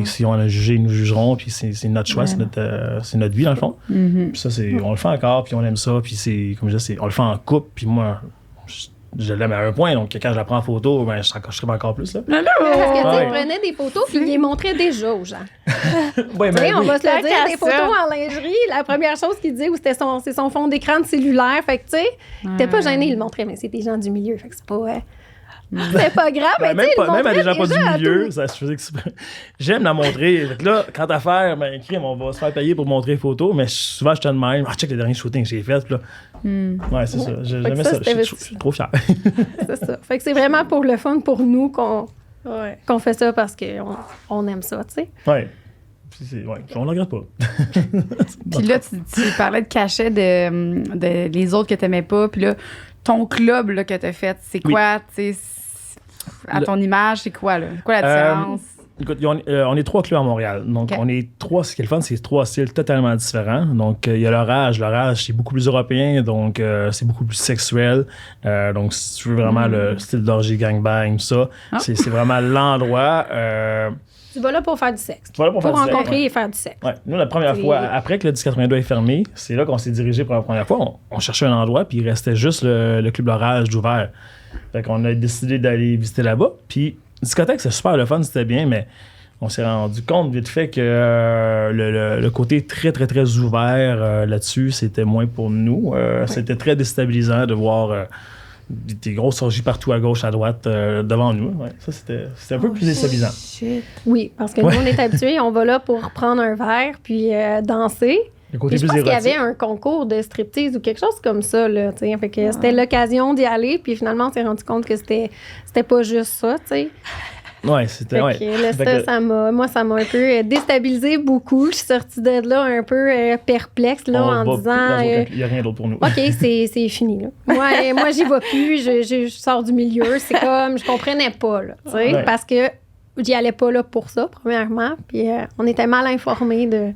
D: si on a jugé, ils nous jugeront, puis c'est notre choix, c'est notre vie, dans le fond. Puis ça, on le fait encore, puis on aime ça, puis c'est, comme je disais, on le fait en couple, puis moi... Je l'aime à un point, donc quand je la prends en photo, je serais encore plus. Là.
E: Parce que, tu sais, il prenait des photos puis il les montrait déjà aux gens.
D: Ouais,
E: Tu sais, on va se le dire,
B: Tant
E: des
B: qu'à
E: photos
B: ça.
E: en lingerie, la première chose qu'il disait, c'est son fond d'écran de cellulaire. Fait que, tu sais, t'es pas gêné, il le montrait, mais c'est des gens du milieu. Fait que c'est pas... c'est pas grave, mais tu sais, il le
D: même à des gens
E: montrait
D: pas du
E: déjà à
D: milieu,
E: tout.
D: ça se faisait que j'aime la montrer. Fait que là, quand à faire, on va se faire payer pour montrer les photos, mais souvent, je te demande, check les derniers shootings que j'ai faits. Puis là, ouais, c'est ça. J'aimais ça. Je suis trop fier.
E: C'est ça. Fait que c'est vraiment pour le fun, pour nous, qu'on fait ça parce qu'on aime ça, tu sais.
D: Ouais. On ne regrette pas.
B: Puis là, tu parlais de cachet de les autres que t'aimais pas. Puis là, ton club là, que t'as fait, c'est quoi, tu sais, à ton image, c'est quoi, là? C'est quoi la différence?
D: Écoute, on est 3 clubs à Montréal. Donc, on est 3, ce qui est le fun, c'est 3 styles totalement différents. Donc, il y a l'orage. L'orage, c'est beaucoup plus européen, donc c'est beaucoup plus sexuel. Donc, si tu veux vraiment le style d'orgie, gangbang, tout ça, c'est vraiment l'endroit.
E: Tu vas là pour faire du sexe.
D: Tu vas là pour faire du sexe,
E: rencontrer et faire du sexe.
D: Ouais. Nous, la première fois, après que le 1082 est fermé, c'est là qu'on s'est dirigé pour la première fois. On cherchait un endroit, puis il restait juste le club l'orage d'ouvert. Fait qu'on a décidé d'aller visiter là-bas. Puis, discothèque, c'est super le fun, c'était bien, mais on s'est rendu compte vite fait que le côté très, très, très ouvert là-dessus, c'était moins pour nous. C'était très déstabilisant de voir des grosses orgies partout à gauche, à droite, devant nous. Ouais, ça, c'était un peu plus déstabilisant.
E: Oui, parce que nous, on est habitués, on va là pour prendre un verre puis danser.
D: Le côté
E: Puis je
D: plus
E: pense qu'il y
D: érotique.
E: avait un concours de striptease ou quelque chose comme ça, là, tu sais. Fait que c'était l'occasion d'y aller, puis finalement, on s'est rendu compte que c'était pas juste ça, tu sais.
D: Ouais, c'était.
E: Fait
D: Ouais.
E: que là,
D: Fait que-
E: ça m'a un peu déstabilisée beaucoup. Je suis sortie de là un peu perplexe là, en disant
D: Il n'y a rien d'autre pour nous.
E: OK, c'est fini. Là. Moi, j'y vais plus. Je sors du milieu. C'est comme, je comprenais pas, là, tu sais,
D: Ouais.
E: parce que j'y allais pas là pour ça, premièrement. Puis on était mal informés de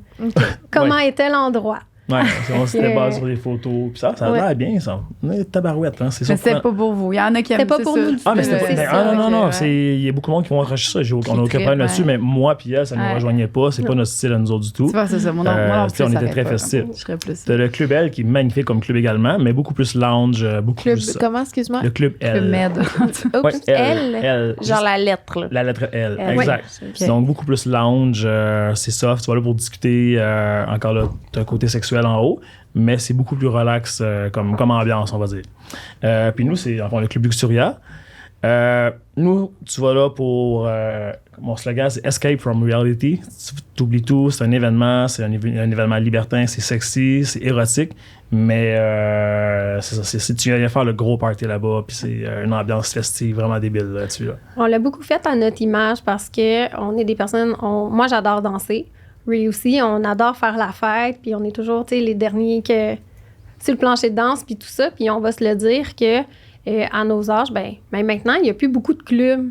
E: comment était l'endroit.
D: Ouais, on s'était
E: que-
D: basé sur des photos. Puis ça a
E: Ouais.
D: l'air bien, ça. Mais tabarouette, hein, c'est
B: Mais
D: surprenant.
B: c'était pas pour vous. Il y en a qui aiment
E: C'était pas
B: ça,
E: pour
B: ça.
E: nous du
D: Ah, mais
E: tout,
D: c'était
E: c'est
D: pas.
E: ça.
D: Non,
B: Ouais.
D: il y a beaucoup de monde qui vont accrocher ça. On n'a aucun
B: trippent,
D: problème là-dessus,
B: ouais.
D: mais moi puis elle, ça ne nous
B: Ouais.
D: rejoignait pas. C'est pas notre style à nous autres du tout.
B: Tu vois, c'est ça. Mon nom, moi non
D: tu sais,
B: plus,
D: on
B: ça
D: était
B: aurait
D: très
B: pas.
D: festifs.
B: Je serais plus.
D: T'as le Club L qui est magnifique comme club également, mais beaucoup plus lounge, beaucoup
C: Club,
D: plus.
C: comment, excuse-moi?
D: Le Club L.
B: Le med.
C: Oups,
D: Ouais,
C: L. Genre la lettre, là.
D: La lettre L,
C: L.
D: exact.
B: Ok.
D: Donc, beaucoup plus lounge, c'est soft. Tu vas là pour discuter. Encore là, tu as un côté sexuel en haut, mais c'est beaucoup plus relax comme ambiance, on va dire. Puis nous, c'est enfin, le Club Luxuria. Nous, tu vas là pour. Mon slogan, c'est Escape from Reality. Tu oublies tout, c'est un événement, c'est un événement libertin, c'est sexy, c'est érotique, mais c'est ça. Tu viens faire le gros party là-bas, puis c'est une ambiance festive vraiment débile là-dessus. Là.
E: On l'a beaucoup fait à notre image parce que on est des personnes. Moi, j'adore danser. Ray aussi, on adore faire la fête, puis on est toujours, tu sais, les derniers sur le plancher de danse, puis tout ça. Puis on va se le dire que à nos âges, ben maintenant, il n'y a plus beaucoup de clubs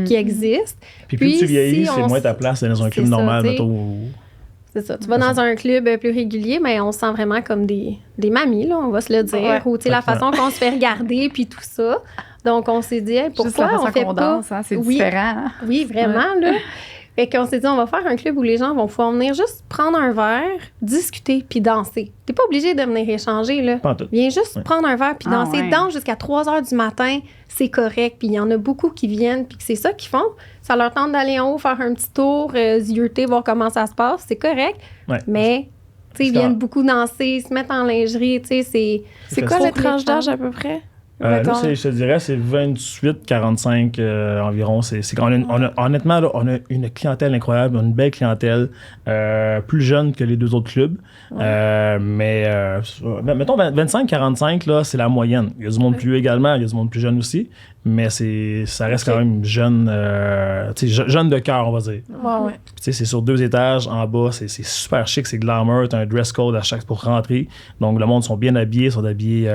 E: qui existent.
D: Puis plus
E: Puis,
D: tu vieillis,
E: si
D: c'est
E: on
D: moins
E: s-
D: ta place dans un club
E: c'est ça,
D: normal,
E: tu sais.
D: mettons. où-
E: C'est ça. Tu vas dans un club plus régulier, mais on se sent vraiment comme des mamies, là, on va se le dire.
C: Ouais.
E: Ou, tu sais, la façon qu'on se fait regarder, puis tout ça. Donc, on s'est dit, hey,
B: Juste la
E: pourquoi
B: façon
E: on fait
B: qu'on
E: pas...
B: danse, hein, c'est
E: Oui.
B: différent. hein.
E: Oui, vraiment, là. Fait qu'on s'est dit, on va faire un club où les gens vont pouvoir venir juste prendre un verre, discuter, puis danser. T'es pas obligé de venir échanger, là.
D: Pas en tout.
E: Viens juste
D: Ouais.
E: prendre un verre puis
B: Ah,
E: danser.
B: ouais.
E: Danse jusqu'à 3 heures du matin, c'est correct. Puis il y en a beaucoup qui viennent, puis que c'est ça qu'ils font. Ça leur tente d'aller en haut, faire un petit tour, zioter, voir comment ça se passe. C'est correct.
D: Ouais.
E: Mais, tu sais, ils
D: C'est
E: viennent
D: correct.
E: beaucoup danser, se mettre en lingerie, tu sais,
C: C'est quoi
E: Pour
C: la tranche
E: les femmes.
C: d'âge à peu près?
D: Nous,
C: Mettons.
D: je te dirais, c'est 28-45 environ. C'est qu'on a, honnêtement, là, on a une clientèle incroyable, on a une belle clientèle, plus jeune que les deux autres clubs. Mais mettons 25-45, là, c'est la moyenne. Il y a du monde plus vieux également, il y a du monde plus jeune aussi, mais ça reste quand même jeune, tu sais, jeune de cœur, on va dire.
C: Ouais.
D: Puis, tu sais, c'est sur 2 étages, en bas, c'est super chic, c'est glamour, t'as un dress code à chaque pour rentrer. Donc, le monde sont bien habillés, sont habillés,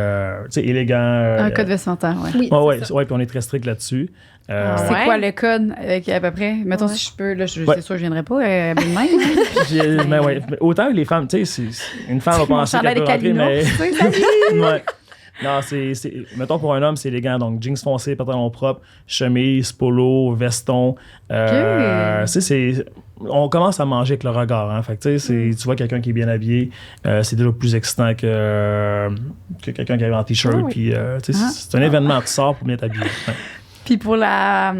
D: tu sais, élégants.
B: Un code vestimentaire, ouais.
E: Oui,
D: Ouais,
E: c'est ça.
D: ouais, puis on est très strict là-dessus.
B: C'est
C: Ouais.
B: quoi le code à peu près? Mettons,
C: Ouais.
B: si je peux, là, c'est
D: Ouais.
B: sûr, je viendrai pas bien de même.
D: Mais ouais, mais autant que les femmes, tu sais, une femme va
B: Mon
D: penser
B: chandail
D: qu'elle
B: de
D: peut rentrer,
B: Calino,
D: mais...
B: tu sais, salut!
D: Ouais. Non, mettons pour un homme, c'est élégant. Donc, jeans foncés, pantalon propre, chemise, polo, veston. On commence à manger avec le regard. Hein. Fait que, tu vois quelqu'un qui est bien habillé, c'est déjà plus excitant que quelqu'un qui est en t-shirt.
E: Ah oui.
D: Puis, c'est un événement. Tu sors pour bien t'habiller. Ouais.
B: Puis pour la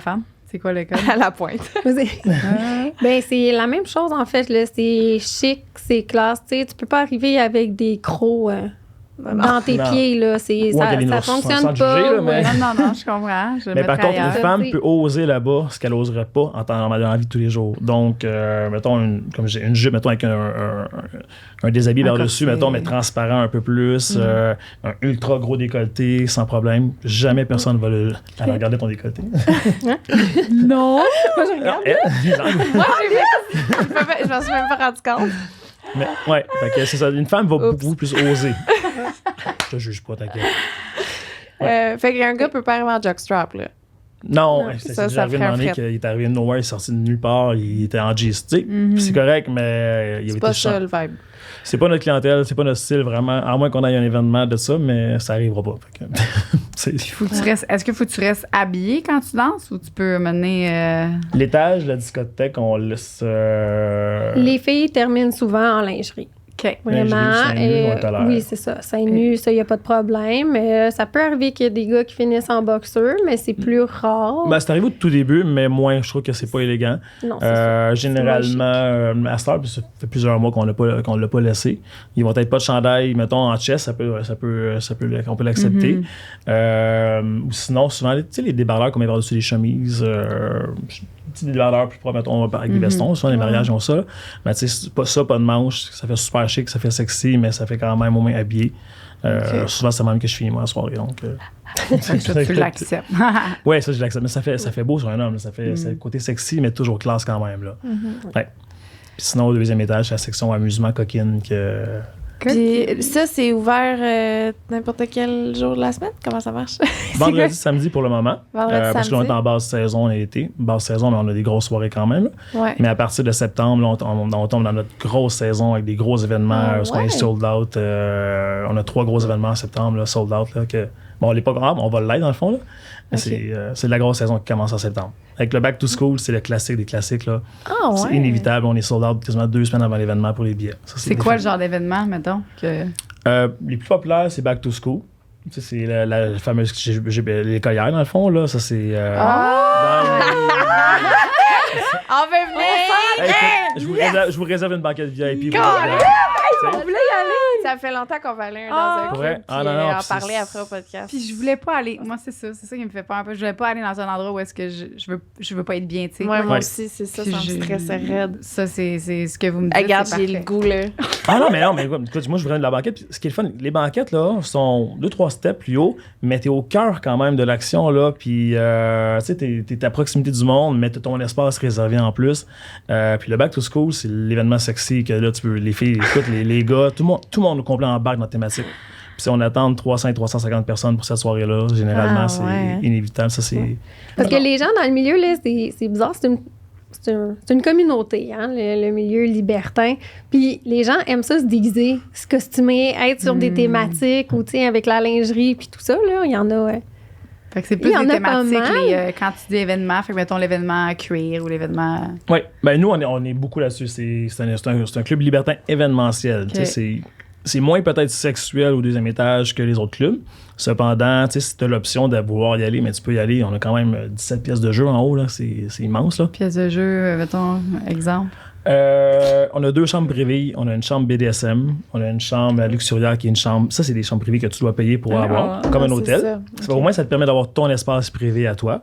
B: femme, c'est quoi le code?
C: À la pointe.
E: Ben, c'est la même chose, en fait. Là. C'est chic, c'est classe. Tu sais, tu peux pas arriver avec des crocs dans tes
D: Non.
E: pieds. Là.
D: Ouais,
E: Ça
D: d'aller sans
E: fonctionne
D: juger,
E: pas.
D: là, mais-
B: Non, je comprends. Je le
D: Mais par
B: mettrais
D: contre, une
B: ailleurs.
D: femme
E: Oui.
D: peut oser là-bas ce qu'elle n'oserait pas dans la vie de tous les jours. Donc, mettons, comme j'ai une jupe, mettons, avec un déshabillé
B: Un
D: par-dessus,
B: corset.
D: mettons, mais transparent un peu plus, un ultra gros décolleté, sans problème. Jamais personne ne va aller regarder ton décolleté.
B: Non!
C: Moi, je regarde. Moi, je m'en suis même pas rendu compte.
D: Mais, ouais, fait que c'est ça. Une femme va
C: Oups.
D: beaucoup plus oser. Je te juge pas, t'inquiète.
C: Fait qu'un gars peut pas arriver en jockstrap, là.
D: Non,
C: Non,
D: c'est
C: ça
D: déjà arrivé
C: ferait
D: une
C: un
D: année
C: fret.
D: qu'il est arrivé de nowhere, il est sorti de nulle part, il était en G. C'est correct, mais il
C: C'est
D: avait
C: pas
D: été
C: ça, le vibe.
D: C'est pas notre clientèle, c'est pas notre style vraiment, à moins qu'on aille à un événement de ça, mais ça arrivera pas. Fait que,
B: Est-ce qu'il faut que tu restes habillé quand tu danses ou tu peux mener.
D: L'étage, la discothèque, on laisse.
E: Les filles terminent souvent en lingerie.
B: OK.
E: Vraiment.
D: Lingerie, seins nus, on tolère.
E: Oui, c'est ça. Seins nus, ça, il n'y a pas de problème. Ça peut arriver qu'il y ait des gars qui finissent en boxeur, mais c'est plus rare.
D: Ben, c'est arrivé au tout début, mais moins, je trouve que c'est pas élégant.
E: Non, c'est ça.
D: Généralement, à cette heure, puis ça fait plusieurs mois qu'on l'a pas laissé. Ils vont être pas de chandail, mettons en chest, on peut l'accepter. Ou sinon, souvent, tu sais, les débardeurs qu'on met par-dessus les chemises, petit débardeur plus propre, mettons, avec des vestons. Souvent, les mariages ont ça. Là. Mais tu sais, c'est pas ça, pas de manche. Ça fait super chic, ça fait sexy, mais ça fait quand même au moins habillé. Souvent, c'est même que je finis, moi, la soirée. Donc,
B: Ça, tu l'acceptes.
D: oui, ça, je l'accepte. Mais ça fait beau sur un homme. Là. Ça fait c'est le côté sexy, mais toujours classe quand même. Là. Ouais. Puis sinon, au deuxième étage, c'est la section amusement coquine que...
C: Puis ça, c'est ouvert n'importe quel jour de la semaine? Comment ça marche?
D: Vendredi, samedi pour le moment.
C: Vendredi,
D: parce que là, on
C: samedi.
D: est en basse saison et été. Basse saison, mais on a des grosses soirées quand même.
C: Ouais.
D: Mais à partir de septembre, là, on tombe dans notre grosse saison avec des gros événements. Parce qu'on est sold out. On a 3 gros événements en septembre, là, sold out. Là, que, bon, on n'est pas grave, on va l'être dans le fond. Là. Mais c'est de la grosse saison qui commence en septembre. Avec le Back to School, c'est le classique des classiques. Là.
C: Ah, ouais.
D: C'est inévitable. On est sold out quasiment 2 semaines avant l'événement pour les billets. Ça,
B: C'est quoi le genre d'événement, mettons? Que...
D: les plus populaires, c'est Back to School. Ça, c'est la fameuse l'écolière, dans le fond. Là. Ça, c'est...
C: On veut venir!
D: Je vous réserve une banquette VIP.
C: On voulait y aller! Ça fait longtemps qu'on va aller dans un
D: Pour vrai?
C: club,
D: Ah,
C: puis
D: non, non,
C: en
D: puis
C: parler
D: c'est-
C: après au podcast.
B: Puis je voulais pas aller. Moi, c'est ça qui me fait peur un peu. Je voulais pas aller dans un endroit où est-ce que je veux pas être bien, tu sais.
C: Ouais, moi
D: Ouais.
C: aussi, c'est ça,
B: Puis
C: ça me stressait raide.
B: Ça, c'est ce que vous me dites.
C: Regarde,
B: c'est
C: j'ai le
B: parfait.
C: goût, là.
D: Ah non, mais écoute, moi, je voudrais de la banquette. Puis ce qui est le fun, les banquettes, là, sont 2-3 steps plus haut, mais t'es au cœur quand même de l'action, là. Puis, tu sais, t'es à proximité du monde, mais t'as ton espace réservé en plus. Puis le Back to School, c'est l'événement sexy que là, tu peux, les filles, écoute, les gars, tout le monde au complet embarque dans la thématique. Puis si on attend 300 et 350 personnes pour cette soirée-là, généralement,
C: Ah,
D: c'est
C: ouais.
D: inévitable. Ça, c'est...
E: Parce que les gens dans le milieu, là, c'est bizarre, c'est une communauté, hein, le milieu libertin. Puis les gens aiment ça se déguiser, se costumer, être sur des thématiques ou, tu sais, avec la lingerie puis tout ça, là, il y en a...
B: Fait que c'est plus
E: Il y en
B: des
E: a pas
B: thématiques,
E: mal.
B: quand tu dis événement, fait que mettons l'événement cuir ou l'événement...
D: Oui, ben nous, on est beaucoup là-dessus. C'est un club libertin événementiel. Tu sais, c'est moins peut-être sexuel au deuxième étage que les autres clubs. Cependant, tu sais, si tu as l'option de vouloir y aller, mais tu peux y aller. On a quand même 17 pièces de jeu en haut. Là. C'est immense. Là.
B: Pièces de jeu, mettons, exemple.
D: On a 2 chambres privées. On a une chambre BDSM. On a une chambre luxurière qui est une chambre... Ça, c'est des chambres privées que tu dois payer pour avoir, comme un hôtel. Au moins, ça te permet d'avoir ton espace privé à toi.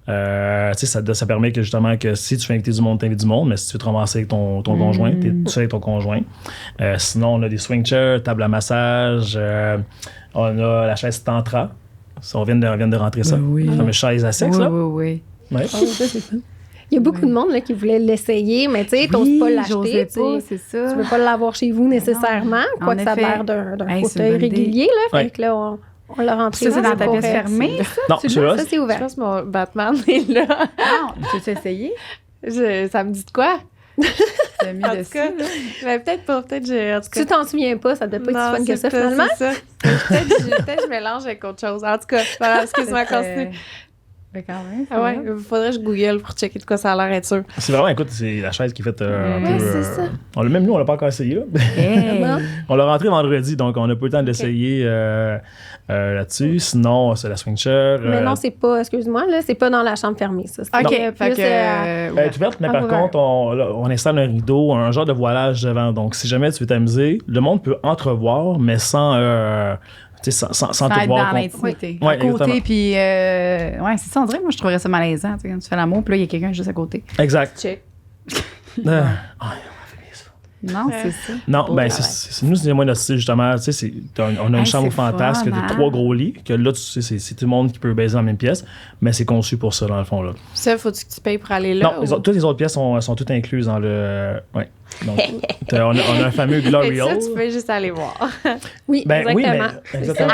D: Tu sais, ça permet que justement que si tu veux inviter du monde, t'invites du monde, mais si tu veux te ramasser avec ton conjoint, t'es tout seul avec ton conjoint. Sinon, on a des swing chairs, table à massage, on a la chaise tantra. Ça, on vient de rentrer ça.
B: Oui.
D: Comme une chaise à sexe,
B: oui,
D: là.
B: oui.
D: Ouais.
E: Il y a beaucoup de monde là, qui voulait l'essayer, mais tu sais, t'oses pas l'acheter.
B: j'osais
E: Tu sais.
B: pas, c'est ça.
E: Tu veux pas l'avoir chez vous nécessairement,
B: En
E: quoique ça a
B: effet.
E: l'air d'un
B: Hey, c'est une
E: fauteuil
B: bonne idée.
E: régulier. Là,
D: Ouais.
E: fait que là, on l'a rentré.
B: Ça, c'est
E: là,
B: dans ta
E: pour
B: pièce
E: vrai.
B: fermée?
D: Non,
E: Ça,
D: celui-là,
E: c'est
C: Je
E: ouvert.
C: pense que mon Batman est là.
B: Non, tu as essayé?
C: Ça me dit de quoi?
B: Tu as mis
C: En tout
B: dessus,
C: cas,
B: là.
C: mais peut-être pas, peut-être j'ai... En tout cas,
E: Tu t'en souviens pas, ça doit pas être si fun que ça, finalement.
C: c'est ça. Peut-être je mélange avec autre chose. En tout cas, c'est pas grave, excuse-moi, continue.
B: Mais quand même.
C: Ah ouais, il faudrait que je google pour checker de quoi ça a l'air, être sûr.
D: c'est vraiment, écoute, c'est la chaise qui est faite un
B: Ouais,
D: peu...
C: c'est ça.
D: Même nous, on l'a pas encore essayé, là.
B: Hey.
E: Non?
D: On l'a rentré vendredi, donc on n'a pas eu le temps d'essayer là-dessus. Sinon, c'est la swing chair.
E: Mais non, c'est pas, excuse-moi, là, c'est pas dans la chambre fermée, ça. C'est
B: OK,
E: plus,
B: fait que...
D: Elle est ouverte, mais
E: Ah,
D: par
E: ouvert.
D: contre, on installe un rideau, un genre de voilage devant. Donc, si jamais tu veux t'amuser, le monde peut entrevoir, mais sans tout
B: sans être
D: voir.
B: dans l'intimité.
D: Ouais,
B: à côté,
D: exactement.
B: puis... ouais, c'est ça, on dirait, moi, je trouverais ça malaisant, tu sais, quand tu fais l'amour, puis là, il y a quelqu'un juste à côté.
D: Exact.
C: Check.
D: Euh,
B: Non, c'est ça.
D: non, ben,
C: ouais.
D: nous, c'est moins notre style, justement. Tu sais, on a une
B: Hey,
D: chambre
B: c'est
D: fantasque,
B: fun,
D: de 3 gros lits, que là, tu sais, c'est tout le monde qui peut baiser dans la même pièce, mais c'est conçu pour ça, dans le fond, là.
C: Ça, faut-tu que tu payes pour aller là?
D: Non, toutes les autres pièces sont toutes incluses dans le... Ouais. Donc, on a un fameux Glory
C: Ça,
D: Hole.
C: tu peux juste aller voir.
E: Oui,
D: Ben oui, mais...
E: exactement.
D: Exactement.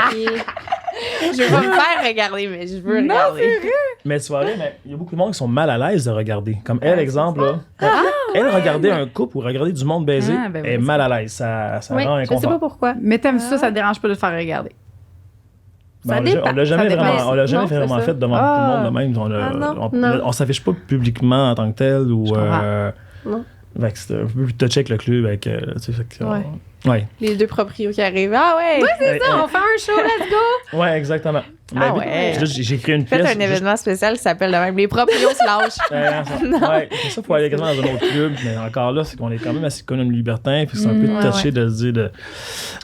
C: Je vais pas me faire regarder, mais je veux regarder.
D: Mais tu vois, mais il y a beaucoup de monde qui sont mal à l'aise de regarder. Comme elle, exemple, là. Elle, regarder un couple ou regarder du monde baiser,
B: Ah, ben oui,
D: elle est
B: c'est
D: mal à l'aise. Ça
E: Oui,
D: rend
E: je sais pas
D: inconfort.
E: pourquoi.
B: Mais t'aimes ça, ça te dérange pas de te faire regarder.
D: Ben,
E: Ça dépend.
D: on l'a jamais
B: Ça dépend.
D: vraiment, on l'a jamais
E: Non, c'est
D: vraiment
E: ça.
D: fait devant
B: Ah.
D: tout le monde de même.
E: non.
D: On s'affiche pas publiquement en tant que tel ou.
B: Je comprends.
E: Non.
D: Fait que c'est un peu plus touché avec le club. Avec, tu sais, fait que,
C: Ouais.
D: Ouais.
C: Les deux proprios qui arrivent. Ah ouais!
E: C'est ça, on fait un show, let's go!
D: Ouais, exactement.
C: Ah ouais.
D: J'ai créé une pièce.
C: Faites un événement spécial qui s'appelle de même. Les proprios se lâchent.
D: Ouais, c'est ça, faut aller quasiment dans un autre club. Mais encore là, c'est qu'on est quand même assez connu libertin. Puis c'est un peu touché de se dire de.
B: Mais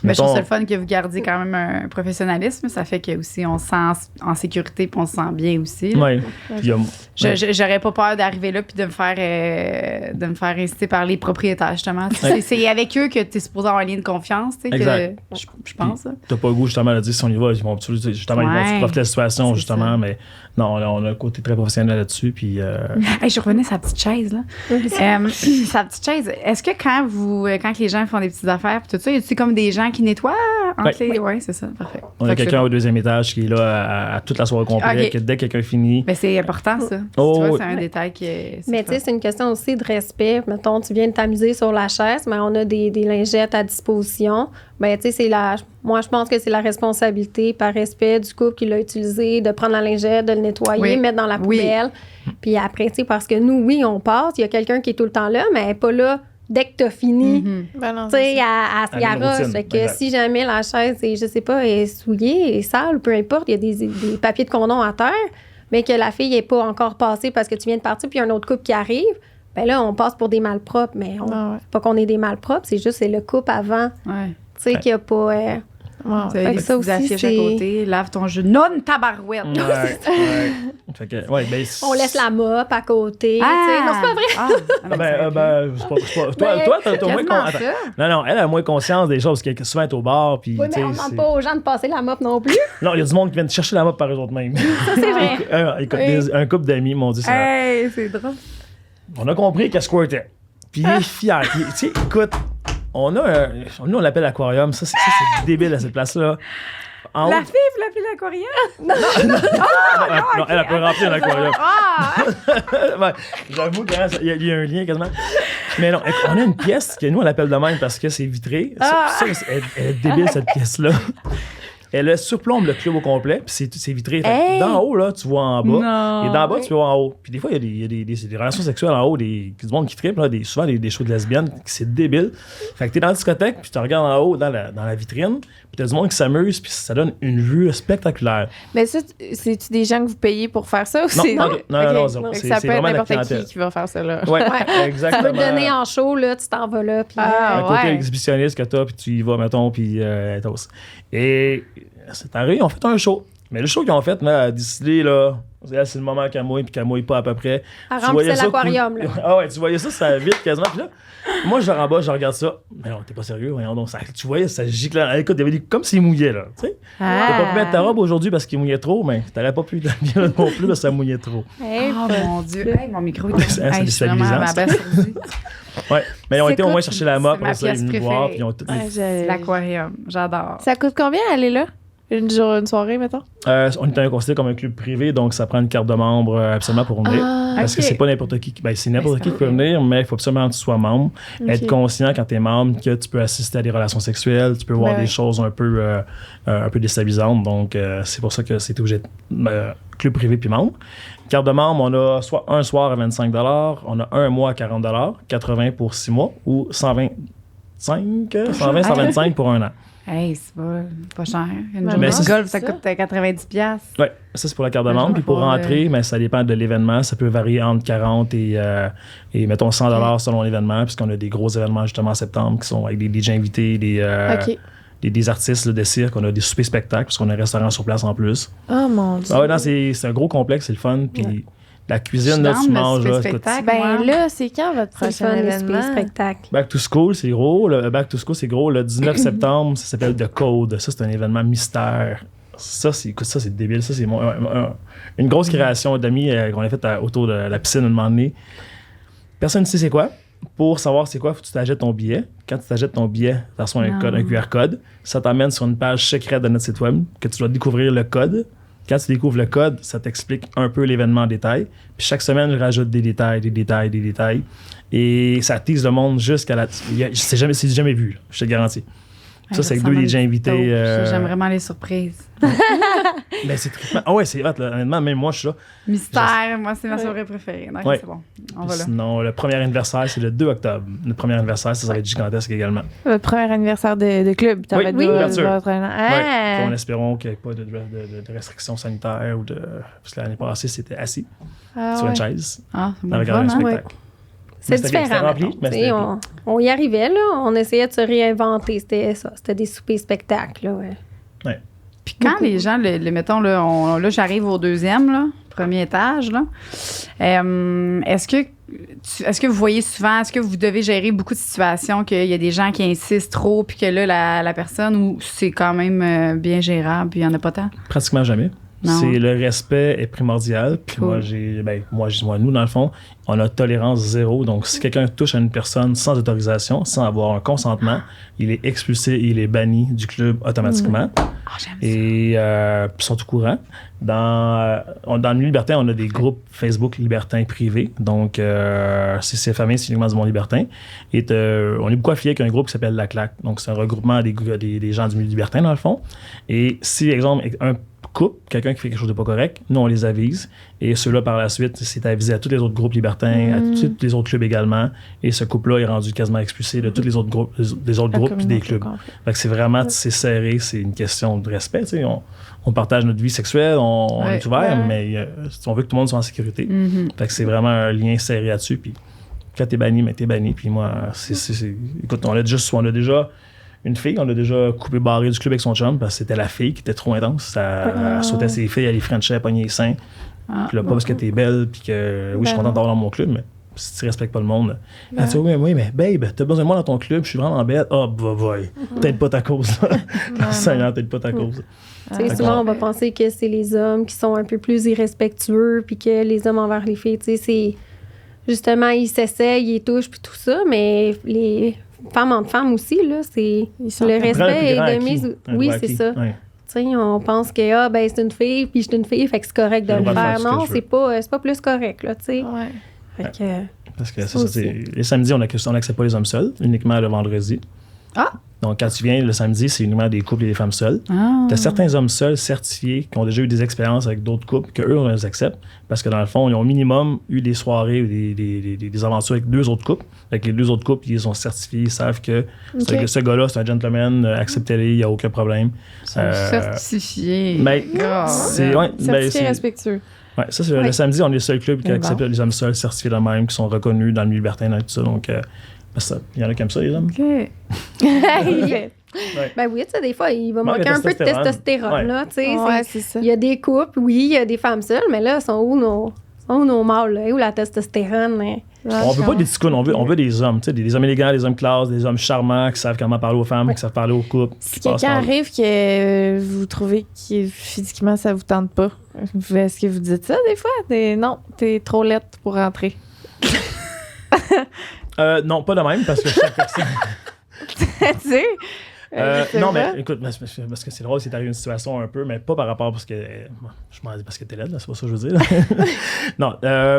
B: je
D: mettons,
B: trouve ça le fun que vous gardiez quand même un professionnalisme. Ça fait que aussi on se sent en sécurité puis on se sent bien aussi. Là.
D: Ouais. Puis il y a-
B: J'aurais pas peur d'arriver là puis de me faire inciter par les propriétaires, justement. C'est avec eux que tu es supposé avoir un lien de confiance, tu sais,
D: Exact.
B: que je pense. Là.
D: T'as pas le goût justement de dire si on y va, ils vont justement ils vont profiter de la situation
B: C'est
D: justement,
B: ça.
D: mais non, on a un côté très professionnel là-dessus puis
B: Hey, je revenais à sa petite chaise, là. Sa petite chaise, est-ce que quand les gens font des petites affaires puis tout ça, y a-tu comme des gens qui nettoient entre
D: Ouais.
B: les... Ouais, c'est ça, parfait.
D: on a
B: Fait que
D: quelqu'un au deuxième étage qui est là à toute la soirée complète,
B: Ok.
D: que dès que quelqu'un finit.
B: Mais c'est important, ça.
D: Oh,
B: Tu vois,
D: oui.
B: c'est un détail qui est...
E: Mais tu sais, c'est une question aussi de respect. Mettons, tu viens de t'amuser sur la chaise, mais on a des lingettes à disposition. Ben, tu sais, moi, je pense que c'est la responsabilité, par respect du couple qui l'a utilisé, de prendre la lingette, de le nettoyer,
B: Oui.
E: mettre dans la
B: Oui.
E: poubelle. Puis après, tu sais, parce que nous, oui, on passe, il y a quelqu'un qui est tout le temps là, mais elle n'est pas là dès que tu as fini.
B: Mhm.
C: Ben non,
E: Tu sais,
C: c'est ça.
E: à
D: Elle a une
E: Yara,
D: routine,
E: fait que
D: exact.
E: si jamais la chaise est, je sais pas, est souillée, est sale, peu importe, il y a des papiers de condom à terre, mais que la fille n'est pas encore passée parce que tu viens de partir, puis il y a un autre couple qui arrive, ben là, on passe pour des malpropres, mais
C: Ah ouais.
E: c'est pas qu'on est des malpropres, c'est juste c'est le couple avant,
B: Ouais.
E: tu sais, qui a pas...
C: Ouais.
B: Tu as
E: Fait
B: des
E: que ça
B: petites
E: aussi,
B: affiches à
E: c'est-
B: côté. Lave ton jeu. Non, tabarouette!
D: Ouais, ouais. Fait que, ouais, ben,
E: on laisse la mop à côté, tu sais. Non, c'est pas vrai.
D: Ah toi, t'as moins
B: Quasiment
D: attends.
B: ça.
D: Non, elle a moins conscience des choses parce que souvent elle est au bar puis
E: Oui,
D: tu
E: mais on
D: sais,
E: demande
D: c'est-
E: pas aux gens de passer la mop non plus.
D: Non, il y a du monde qui vient chercher la mop par eux autres mêmes.
E: Ça, c'est vrai.
D: Écoute, un couple d'amis m'ont dit ça.
B: Hey, c'est drôle.
D: On a compris qu'elle squirtait. Puis il est fier. Puis, tu sais, écoute, nous on l'appelle aquarium. Ça, c'est débile à cette place-là. En haut,
B: La fille, vous l'appelez l'aquarium?
D: non, elle a pas rempli un aquarium.
B: Ah!
D: Ouais, j'avoue qu'il y a un lien quasiment. Mais non, on a une pièce que nous on l'appelle de même parce que c'est vitré. Elle est débile cette pièce-là. Elle surplombe le club au complet, puis c'est vitré. Fait que
C: Hey!
D: d'en haut, là, tu vois en bas.
B: Non.
D: Et d'en bas, tu vois en haut. Puis des fois, il y a des relations sexuelles en haut, du monde qui triple, là, souvent des shows de lesbiennes, c'est débile. Fait que t'es dans la discothèque, puis tu regardes en haut dans la vitrine, puis t'as du monde qui s'amuse, puis ça donne une vue spectaculaire.
C: Mais ça, c'est-tu des gens que vous payez pour faire ça ou
D: Non,
C: c'est...
D: non,
C: Ok.
D: non,
C: Fait que
D: c'est
C: ça peut être
D: vraiment la
C: n'importe
D: clientèle.
C: qui va faire ça, là.
D: Ouais,
E: Tu
D: exactement.
E: peux te donner en show, là, tu t'en vas là, puis...
C: Ah,
D: un côté
C: ouais.
D: exhibitionniste que t'as, puis tu y vas, mettons, puis t'os. Et c'est arrivé, ils ont fait un show. Mais le show qu'ils ont fait, là, à décider, là, c'est le moment qu'elle mouille, puis qu'elle mouille pas à peu près.
E: Elle
D: Tu voyais
E: remplissait
D: ça
E: l'aquarium,
D: cool-
E: là.
D: Ah ouais, tu voyais ça, ça vite quasiment. Puis là, moi, je vais en bas, je regarde ça. Mais non, t'es pas sérieux, voyons donc. Tu voyais, ça giclait. Écoute, il y avait comme s'il mouillait, là. Tu sais, t'as pas pu mettre ta robe aujourd'hui parce qu'il mouillait trop, mais t'aurais pas pu t'habiller là non plus parce que ça mouillait trop.
E: Hey,
B: Oh mon Dieu. Hey, mon micro est
D: C'est
B: hey, je suis vraiment à ma
D: déstabilisant,
B: belle surprise.
D: Ouais, mais ils ont
C: C'est
D: été au
C: quoi
D: moins chercher la mop,
B: c'est ma
D: après ça, ils
B: pièce
D: sont venus voir,
B: préférée.
D: puis ils ont tout.
C: Ouais,
B: L'aquarium. J'adore.
C: Ça coûte combien aller là? Une soirée, mettons?
D: On est considéré comme un club privé, donc ça prend une carte de membre absolument pour venir. Parce que
B: ok.
D: c'est pas n'importe qui. Ben, c'est n'importe qui peut venir, mais il faut absolument que tu sois membre. Être conscient quand tu es membre que tu peux assister à des relations sexuelles, tu peux voir
C: Ben
D: des
C: oui.
D: choses un peu déstabilisantes. Donc, c'est pour ça que c'est obligé club privé puis membre. Carte de membre, on a soit un soir à 25 $, on a un mois à 40 $, 80 pour 6 mois ou 125 pour un an.
B: Hey, c'est pas cher. Une
C: Mais
B: journée de
D: c'est-
B: golf, ça coûte 90$.
D: Ouais, ça c'est pour la carte de
B: Un
D: membre.
B: jour
D: Puis pour
B: pour,
D: rentrer, mais ça dépend de l'événement. Ça peut varier entre 40 et mettons 100 $ selon l'événement, puisqu'on a des gros événements justement en septembre qui sont avec des DJ invités,
C: OK.
D: des artistes là, de cirque. On a des soupers spectacles, parce qu'on a un restaurant sur place en plus.
C: Oh mon Dieu.
D: Ah ouais, non, c'est un gros complexe, c'est le fun. Puis la cuisine, là, tu manges. Là, écoute,
C: Ben là, c'est quand votre
E: c'est le
C: prochain
E: fun, les
C: événement?
E: spectacles.
D: Back to School, c'est gros. Le Back to School, c'est gros. Le 19 septembre, ça s'appelle The Code. Ça, c'est un événement mystère. Ça, c'est débile. Ça, c'est une grosse création d'amis qu'on a faite autour de la piscine un moment donné. Personne ne sait c'est quoi. Pour savoir c'est quoi, il faut que tu t'achètes ton billet. Quand tu t'achètes ton billet, tu reçois un QR code. Ça t'emmène sur une page secrète de notre site web que tu dois découvrir le code. Quand tu découvres le code, ça t'explique un peu l'événement en détail. Puis chaque semaine, je rajoute des détails. Et ça tease le monde jusqu'à la... C'est jamais vu, je te le garantis. Ça, c'est avec 2 DJ invités.
B: J'aime vraiment les surprises.
D: Ben, c'est trippant. Ah ouais, c'est hot, là. Honnêtement, même moi, je suis là.
B: Mystère, moi, c'est ma soirée préférée. Donc, c'est bon. On va là.
D: Sinon, le premier anniversaire, c'est le 2 octobre. Le premier anniversaire, ça va être gigantesque également.
C: Votre premier anniversaire de club. Ça va être
D: bien sûr.
C: Ah!
D: En espérant qu'il n'y ait pas de restrictions sanitaires ou de. Parce que l'année passée, c'était assis sur une chaise.
B: Ah, c'est
D: dans le
B: bon.
D: grand spectacle.
E: Ouais. C'est
D: C'était
E: différent.
D: rempli,
E: mettons.
D: mais c'était rempli.
E: On y arrivait, là. On essayait de se réinventer. C'était ça. C'était des soupers-spectacles, là, ouais.
B: Puis quand les gens, mettons, là, j'arrive au 2e, là, premier étage, là, est-ce que vous voyez souvent, est-ce que vous devez gérer beaucoup de situations qu'il y a des gens qui insistent trop, puis que là, la personne, ou c'est quand même bien gérable, puis il n'y en a pas tant?
D: Pratiquement jamais.
B: Non.
D: C'est le respect est primordial. Puis
B: Cool.
D: nous, dans le fond, on a tolérance zéro. Donc, si quelqu'un touche à une personne sans autorisation, sans avoir un consentement, il est expulsé, il est banni du club automatiquement.
B: Ah, j'aime ça.
D: Et ils sont au courant. Dans le milieu libertin, on a des groupes Facebook libertins privés. Donc, c'est famille, c'est uniquement du monde libertin. Et on est beaucoup affilié avec un groupe qui s'appelle La Claque. Donc, c'est un regroupement des gens du milieu libertin, dans le fond. Et si, exemple, un couple, quelqu'un qui fait quelque chose de pas correct, nous, on les avise. Et ceux-là, par la suite, c'est avisé à tous les autres groupes libertins, à tous les autres clubs également. Et ce couple-là est rendu quasiment expulsé de tous les autres groupes, puis des clubs. Fait que c'est vraiment, c'est serré, c'est une question de respect. Tu sais, on partage notre vie sexuelle, on est ouvert, mais on veut que tout le monde soit en sécurité. Fait que c'est vraiment un lien serré là-dessus. Puis quand t'es banni, mais t'es banni. Puis moi, écoute, on a déjà une fille, on l'a déjà coupé barré du club avec son chum parce que c'était la fille qui était trop intense. Elle sautait ses filles, elle les frenchait, elle pognait les seins. Puis là, pas parce que t'es belle, puis que oui, je suis content d'avoir dans mon club, mais si tu respectes pas le monde. Elle dit oui, mais babe, t'as besoin de moi dans ton club, je suis vraiment bête. Ah, peut-être pas ta cause. Seigneur, peut-être pas ta cause.
E: Souvent, on va penser que c'est les hommes qui sont un peu plus irrespectueux, puis que les hommes envers les filles, tu sais, c'est justement, ils s'essayent, ils touchent, puis tout ça, mais les femmes entre femmes aussi, là, c'est le respect est de mise. Oui, c'est ça.
D: Ouais.
E: Tu sais, on pense que c'est une fille, puis je suis une fille, fait que c'est correct de le faire. Non, c'est pas plus correct, là, tu sais.
C: Ouais.
E: Fait que,
D: parce que les samedis, on n'accepte pas les hommes seuls, uniquement le vendredi.
B: Ah!
D: Donc, quand tu viens le samedi, c'est uniquement des couples et des femmes seules.
B: Ah.
D: Tu as certains hommes seuls certifiés qui ont déjà eu des expériences avec d'autres couples, qu'eux, on les accepte. Parce que dans le fond, ils ont au minimum eu des soirées ou des aventures avec 2 autres couples. Avec les 2 autres couples, ils sont certifiés, ils savent que ce gars-là, c'est un gentleman, acceptez-les, il n'y a aucun problème.
B: Certifié.
D: Mais
C: Certifié respectueux.
D: Ouais, ça, c'est le samedi, on est le seul club qui accepte les hommes seuls certifiés de même, qui sont reconnus dans le milieu libertin et tout ça. Donc, il y en a qui aiment ça, les hommes.
B: OK.
E: oui, tu sais, des fois, il va manquer un peu de testostérone, là, tu sais.
C: Ouais, c'est ça.
E: Il y a des couples, oui, il y a des femmes seules, mais là, sont où nos mâles, là? Où la testostérone? Hein?
D: On veut pas des petits cons, on veut des hommes, tu sais, des hommes élégants, des hommes classe, des hommes charmants qui savent comment parler aux femmes, qui savent parler aux couples.
C: Si quelqu'un arrive que vous trouvez que physiquement ça vous tente pas, est-ce que vous dites ça des fois? Non, t'es trop laide pour rentrer.
D: Non, pas de même, parce que chaque personne.
C: Tu sais?
D: Non, mais écoute, parce que c'est drôle, c'est arrivé une situation un peu, mais pas par rapport parce que. Je m'en dis parce que t'es laide, là, c'est pas ça que je veux dire. Non,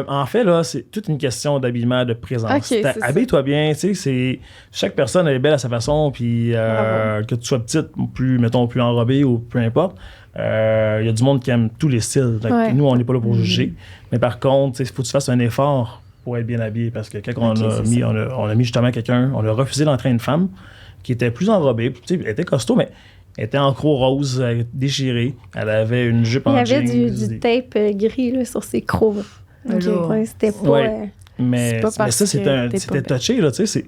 D: en fait, là, c'est toute une question d'habillement, de présence.
C: Okay,
D: habille-toi bien, tu sais, chaque personne elle est belle à sa façon, puis que tu sois petite, plus enrobée ou peu importe. Il y a du monde qui aime tous les styles. Donc, nous, on n'est pas là pour juger. Mais par contre, il faut que tu fasses un effort pour être bien habillé, parce que quand on a mis justement quelqu'un, on a refusé d'entrer une femme qui était plus enrobée, tu sais, elle était costaud, mais elle était en croc rose, déchirée. Elle avait une jupe en jeans.
E: Il y avait du tape gris là, sur ses crocs.
B: Okay.
E: C'était pas...
D: Ouais. Mais ça, c'était touché, là, tu sais,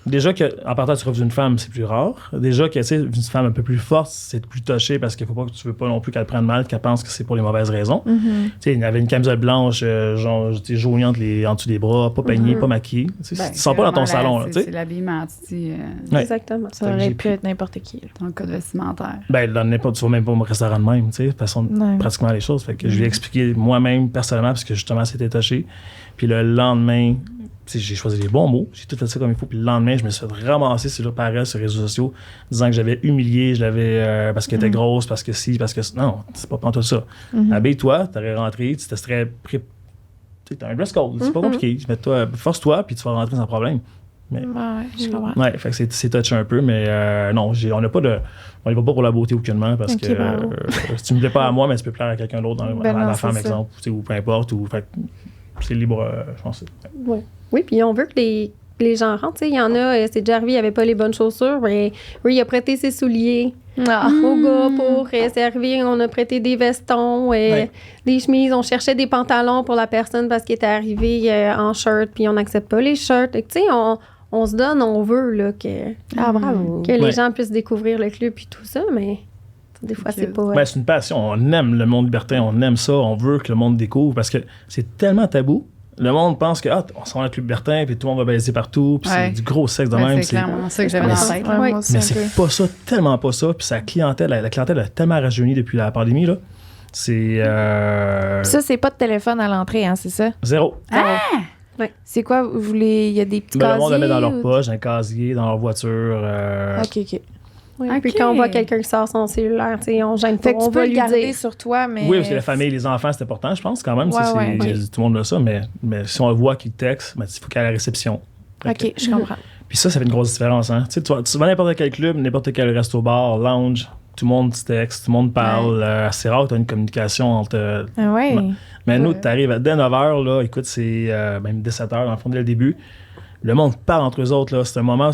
D: déjà qu'en partant tu refuses une femme, c'est plus rare. Déjà que, tu sais, une femme un peu plus forte, c'est plus touché parce qu'il faut pas que tu veux pas non plus qu'elle prenne mal, qu'elle pense que c'est pour les mauvaises raisons. Tu sais, il y avait une camisole blanche, genre, jaugnante en dessous des bras, pas peignée, pas maquillée. Tu sens pas dans ton salon, là, tu sais.
B: C'est l'habillement, tu dis.
E: Exactement.
C: Ça aurait pu être n'importe qui. Là.
B: Dans le code vestimentaire.
D: Dans n'importe, tu vas même pas au restaurant de même, tu sais, façon pratiquement les choses. Fait que je lui ai expliqué moi-même, personnellement, parce que justement, c'était touché. Puis le lendemain, j'ai choisi les bons mots, j'ai tout fait ça comme il faut, puis le lendemain, je me suis fait ramasser sur les réseaux sociaux, disant que j'avais humilié, je l'avais parce qu'elle était grosse, parce que si, parce que... Non, c'est pas tout ça. Habille-toi, t'aurais rentré, tu te serais pris... T'as un dress code, c'est pas compliqué. Force-toi, puis tu vas rentrer sans problème. Mais,
C: je comprends.
D: ouais, fait que c'est touché un peu, mais non, on n'a pas de. On y va pas pour la beauté aucunement parce que si tu me plais pas à moi, mais tu peux plaire à quelqu'un d'autre, à la femme, exemple, ou peu importe. Fait que c'est libre, je pense.
E: Ouais. Oui, puis on veut que les gens rentrent. Il y en a, c'est déjà arrivé, il n'y avait pas les bonnes chaussures. Mais oui, il a prêté ses souliers au gars pour servir. On a prêté des vestons, des chemises. On cherchait des pantalons pour la personne parce qu'il était arrivé en shirt, puis on n'accepte pas les shirts. Tu sais, on se donne, on veut là,
C: bravo.
E: que les gens puissent découvrir le club puis tout ça, mais des fois, c'est pas...
D: Ben, c'est une passion. On aime le monde libertin, on aime ça, on veut que le monde découvre parce que c'est tellement tabou. Le monde pense que on s'en va dans le club libertin puis tout le monde va baiser partout puis c'est du gros sexe de même.
B: C'est clairement ça que j'avais dans la tête.
D: Mais c'est pas ça, tellement pas ça. Puis sa clientèle, la clientèle a tellement rajeuni depuis la pandémie, là. C'est...
C: Ça, c'est pas de téléphone à l'entrée, hein, c'est ça?
D: 0.
E: Ouais.
C: C'est quoi, vous voulez... Il y a des petits casiers?
D: Le monde le met dans leur poche, dans un casier, dans leur voiture.
C: OK.
E: Oui, puis quand on voit quelqu'un qui sort son cellulaire, on gêne pas,
C: fait que
E: on
C: tu peux
E: va
C: le
E: lui
C: garder
E: dire.
C: sur toi, mais...
D: Oui, parce que la famille, les enfants, c'est important, je pense, quand même. Tout le monde a ça, mais si on le voit qu'il texte, il faut qu'il y ait la réception.
C: OK, je comprends.
D: Puis ça fait une grosse différence. Hein? Tu vas à n'importe quel club, n'importe quel resto-bar, lounge, tout le monde se texte, tout le monde parle. C'est rare que tu as une communication entre... Mais nous, tu arrives dès 9h, là, écoute, c'est même dès 7h, dans le fond, dès le début. Le monde parle entre eux autres. Là. C'est un moment où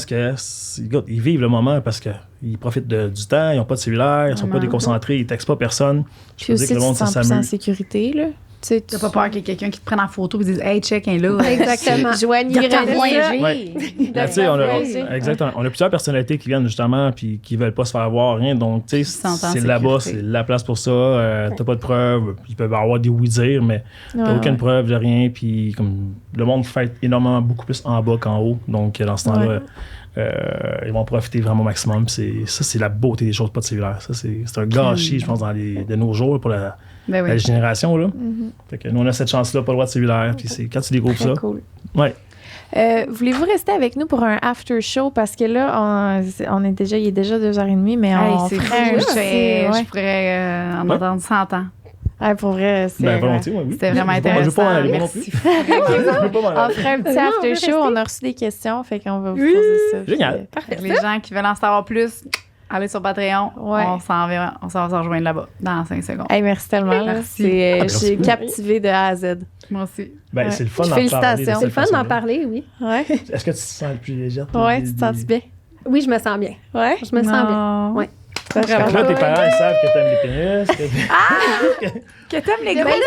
D: ils vivent le moment parce qu'ils profitent du temps, ils n'ont pas de cellulaire, ils ne sont pas déconcentrés, ils ne textent pas personne.
C: Puis aussi,
D: que le monde
C: tu te sens plus en sécurité, là.
B: Tu n'as pas peur qu'il y ait quelqu'un qui te prenne en photo et dise « Hey, check, un là. »
E: Exactement.
C: Joanie
D: Exactement. On a plusieurs personnalités qui viennent justement puis qui veulent pas se faire voir, rien. Donc, tu sais, c'est là-bas, c'est la place pour ça. T'as pas de preuves. Ils peuvent avoir des oui-dire, mais t'as aucune preuve de rien. Puis, comme le monde fait énormément beaucoup plus en bas qu'en haut. Donc, dans ce temps-là, ils vont profiter vraiment au maximum. Ça, c'est la beauté des choses, pas de cellulaire. Ça, c'est un gâchis, je pense, de nos jours pour la génération. Là. Fait que nous, on a cette chance-là, pas le droit de cellulaire. Puis c'est quand tu découvres ça.
C: Cool.
D: Ouais.
C: Voulez-vous rester avec nous pour un after show? Parce que là, il est déjà 2h30, mais on ferait
B: je pourrais en entendre 100 ans.
C: Pour vrai, c'est
D: volontiers, oui.
B: C'était vraiment intéressant.
D: Je veux pas m'en aller,
B: Merci.
C: On ferait un petit after show. On a reçu des questions, fait qu'on va vous poser ça.
D: Génial.
B: Parfait. Les gens qui veulent en savoir plus, allez sur Patreon. On s'en va se rejoindre là-bas dans 5 secondes.
C: Hey, merci tellement.
B: Merci.
C: J'ai captivé de A à Z.
B: Moi aussi.
D: C'est le fun d'en parler.
C: Félicitations.
E: C'est le fun d'en parler, oui.
C: Ouais.
D: Est-ce que tu te sens plus légère?
C: Ouais, tu te sens bien?
E: Oui, je me sens bien.
C: Ouais?
E: Je me sens bien. Ouais.
D: Là, tes parents, ils savent que t'aimes les pénis.
B: Que t'aimes les gros
E: pénis.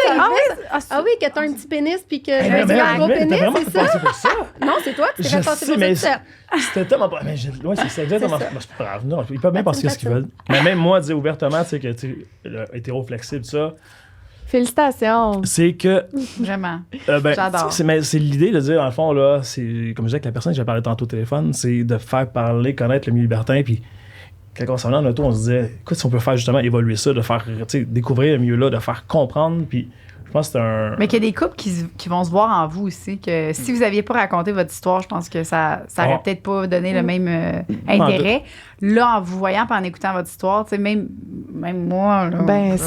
E: Ah oui, que t'as un petit pénis puis que j'ai un gros pénis, c'est ça?
D: C'est pour ça.
E: Non, c'est toi qui t'es fait passer pour ça.
D: C'était tellement pas... Oui, c'est exactement... C'est pas grave. Non, ils peuvent bien penser ce qu'ils veulent. Mais même moi, dire ouvertement, tu sais, que tu es hétéroflexible, ça...
C: Félicitations.
D: C'est que...
B: Vraiment.
D: J'adore. C'est l'idée de dire, dans le fond, là, c'est... Comme je disais avec la personne que j'ai parlé tantôt au téléphone, c'est de faire parler, connaître le milieu libertin, puis... Quand on s'en venait en auto, on se disait, écoute, si on peut faire justement évoluer ça, de faire découvrir le milieu-là, de faire comprendre, puis je pense que c'est un...
B: Mais qu'il y a des couples qui vont se voir en vous aussi, que si vous n'aviez pas raconté votre histoire, je pense que ça aurait peut-être pas donné le même intérêt. Là, en vous voyant et en écoutant votre histoire, même moi... Là,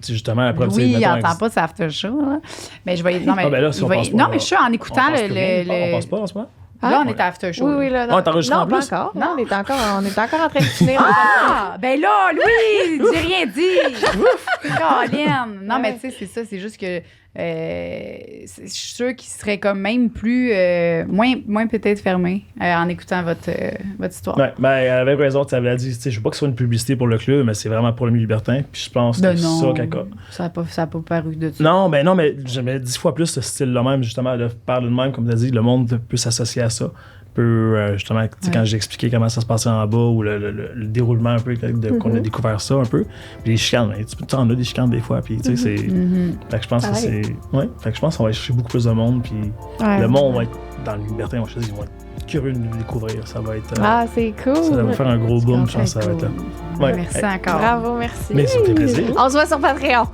D: justement, la preuve...
B: Oui, il n'entend pas de sa after show, là. Mais je vais... Non, mais,
D: mais
B: je suis en écoutant
D: On passe pas en ce moment?
B: Là, on est à after show.
C: Oui, là.
D: Non, t'enregistres en plus?
C: Pas encore. Non, on est encore en train de finir.
B: Ben là, Louis, j'ai rien dit. Caroline. Non, mais tu sais, c'est ça. C'est juste que je suis sûre qu'il serait comme même plus... moins peut-être fermé en écoutant votre histoire.
D: Ouais, elle avait raison. Tu avais dit, je veux pas que ce soit une publicité pour le club, mais c'est vraiment pour le milieu libertin. Puis je pense que c'est ça qu'elle
B: Ça n'a pas paru de ça.
D: Non, mais j'aimais 10 fois plus ce style-là même, justement, de parler de même, comme tu as dit, le monde peut s'associer à ça. Justement, quand j'ai expliqué comment ça se passait en bas ou le déroulement un peu qu'on a découvert ça un peu. Puis les chicanes, tu en as des chicanes des fois. Puis tu sais, c'est. Fait que je pense que c'est. Ouais, fait que je pense qu'on va chercher beaucoup plus de monde. Puis le monde va être dans la liberté, ils vont être curieux de nous découvrir. Ça va être.
C: C'est cool.
D: Ça va faire un gros boom, je pense que ça va être là.
B: Ouais. Merci encore.
C: Bravo, merci.
D: Mais ça me fait plaisir.
C: On se voit sur Patreon.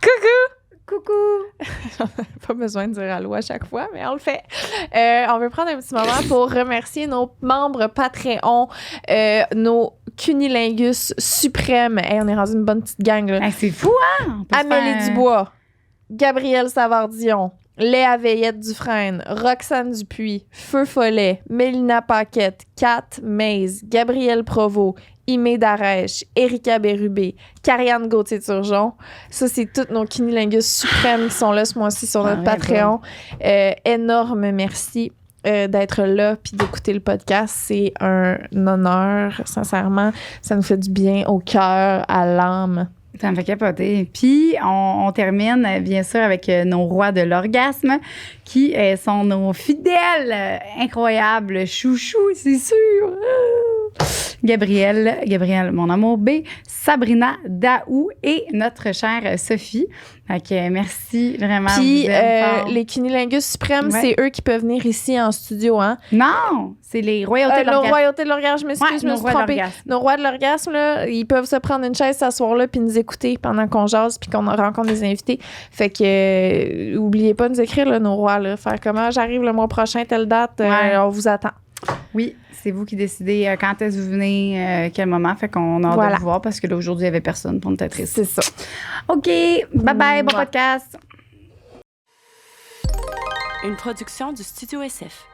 C: Coucou!
E: Coucou!
C: Pas besoin de dire allô à chaque fois, mais on le fait. On veut prendre un petit moment pour remercier nos membres Patreon, nos cunilingus suprêmes. Hey, on est rendu une bonne petite gang, là.
B: Hey, c'est fou, hein? On peut se
C: Amélie
B: faire-
C: Dubois, Gabrielle Savardion, Léa Veillette Dufresne, Roxane Dupuis, Feu Follet, Mélina Paquette, Kat Maze, Gabrielle Provost, Imé Darèche, Erika Bérubé, Carianne Gauthier-Turgeon. Ça, c'est tous nos cunilingus suprêmes qui sont là ce mois-ci sur notre
B: Ouais,
C: Patreon. Énorme merci d'être là puis d'écouter le podcast. C'est un honneur, sincèrement. Ça nous fait du bien au cœur, à l'âme.
B: Ça me fait capoter. Puis, on termine, bien sûr, avec nos rois de l'orgasme, qui sont nos fidèles, incroyables chouchous, c'est sûr. Gabrielle, mon amour B, Sabrina Daou et notre chère Sophie. Fait que merci vraiment.
C: Puis,
B: vous aime fort.
C: les cunilingus suprêmes,
B: Ouais.
C: c'est eux qui peuvent venir ici en studio, hein?
B: Non, c'est les royautés de
C: Nos
B: l'orgasme.
C: royautés de l'orgasme, je m'excuse,
B: Ouais,
C: je me
B: nos
C: suis
B: rois de
C: trompée.
B: l'orgasme.
C: Nos rois de l'orgasme, là, ils peuvent se prendre une chaise, s'asseoir là, puis nous écouter pendant qu'on jase, puis qu'on rencontre des invités. Fait que, oubliez pas de nous écrire, là, nos rois, là. Faire comment j'arrive le mois prochain, telle date,
B: Ouais.
C: on vous attend.
B: Oui, c'est vous qui décidez quand est-ce que vous venez, quel moment. Fait qu'on a hâte
C: Voilà.
B: de vous voir parce que là, aujourd'hui, il n'y avait personne pour nous être triste.
C: C'est ça.
B: OK, bye-bye, bon
C: Mouah.
B: podcast.
A: Une production du Studio SF.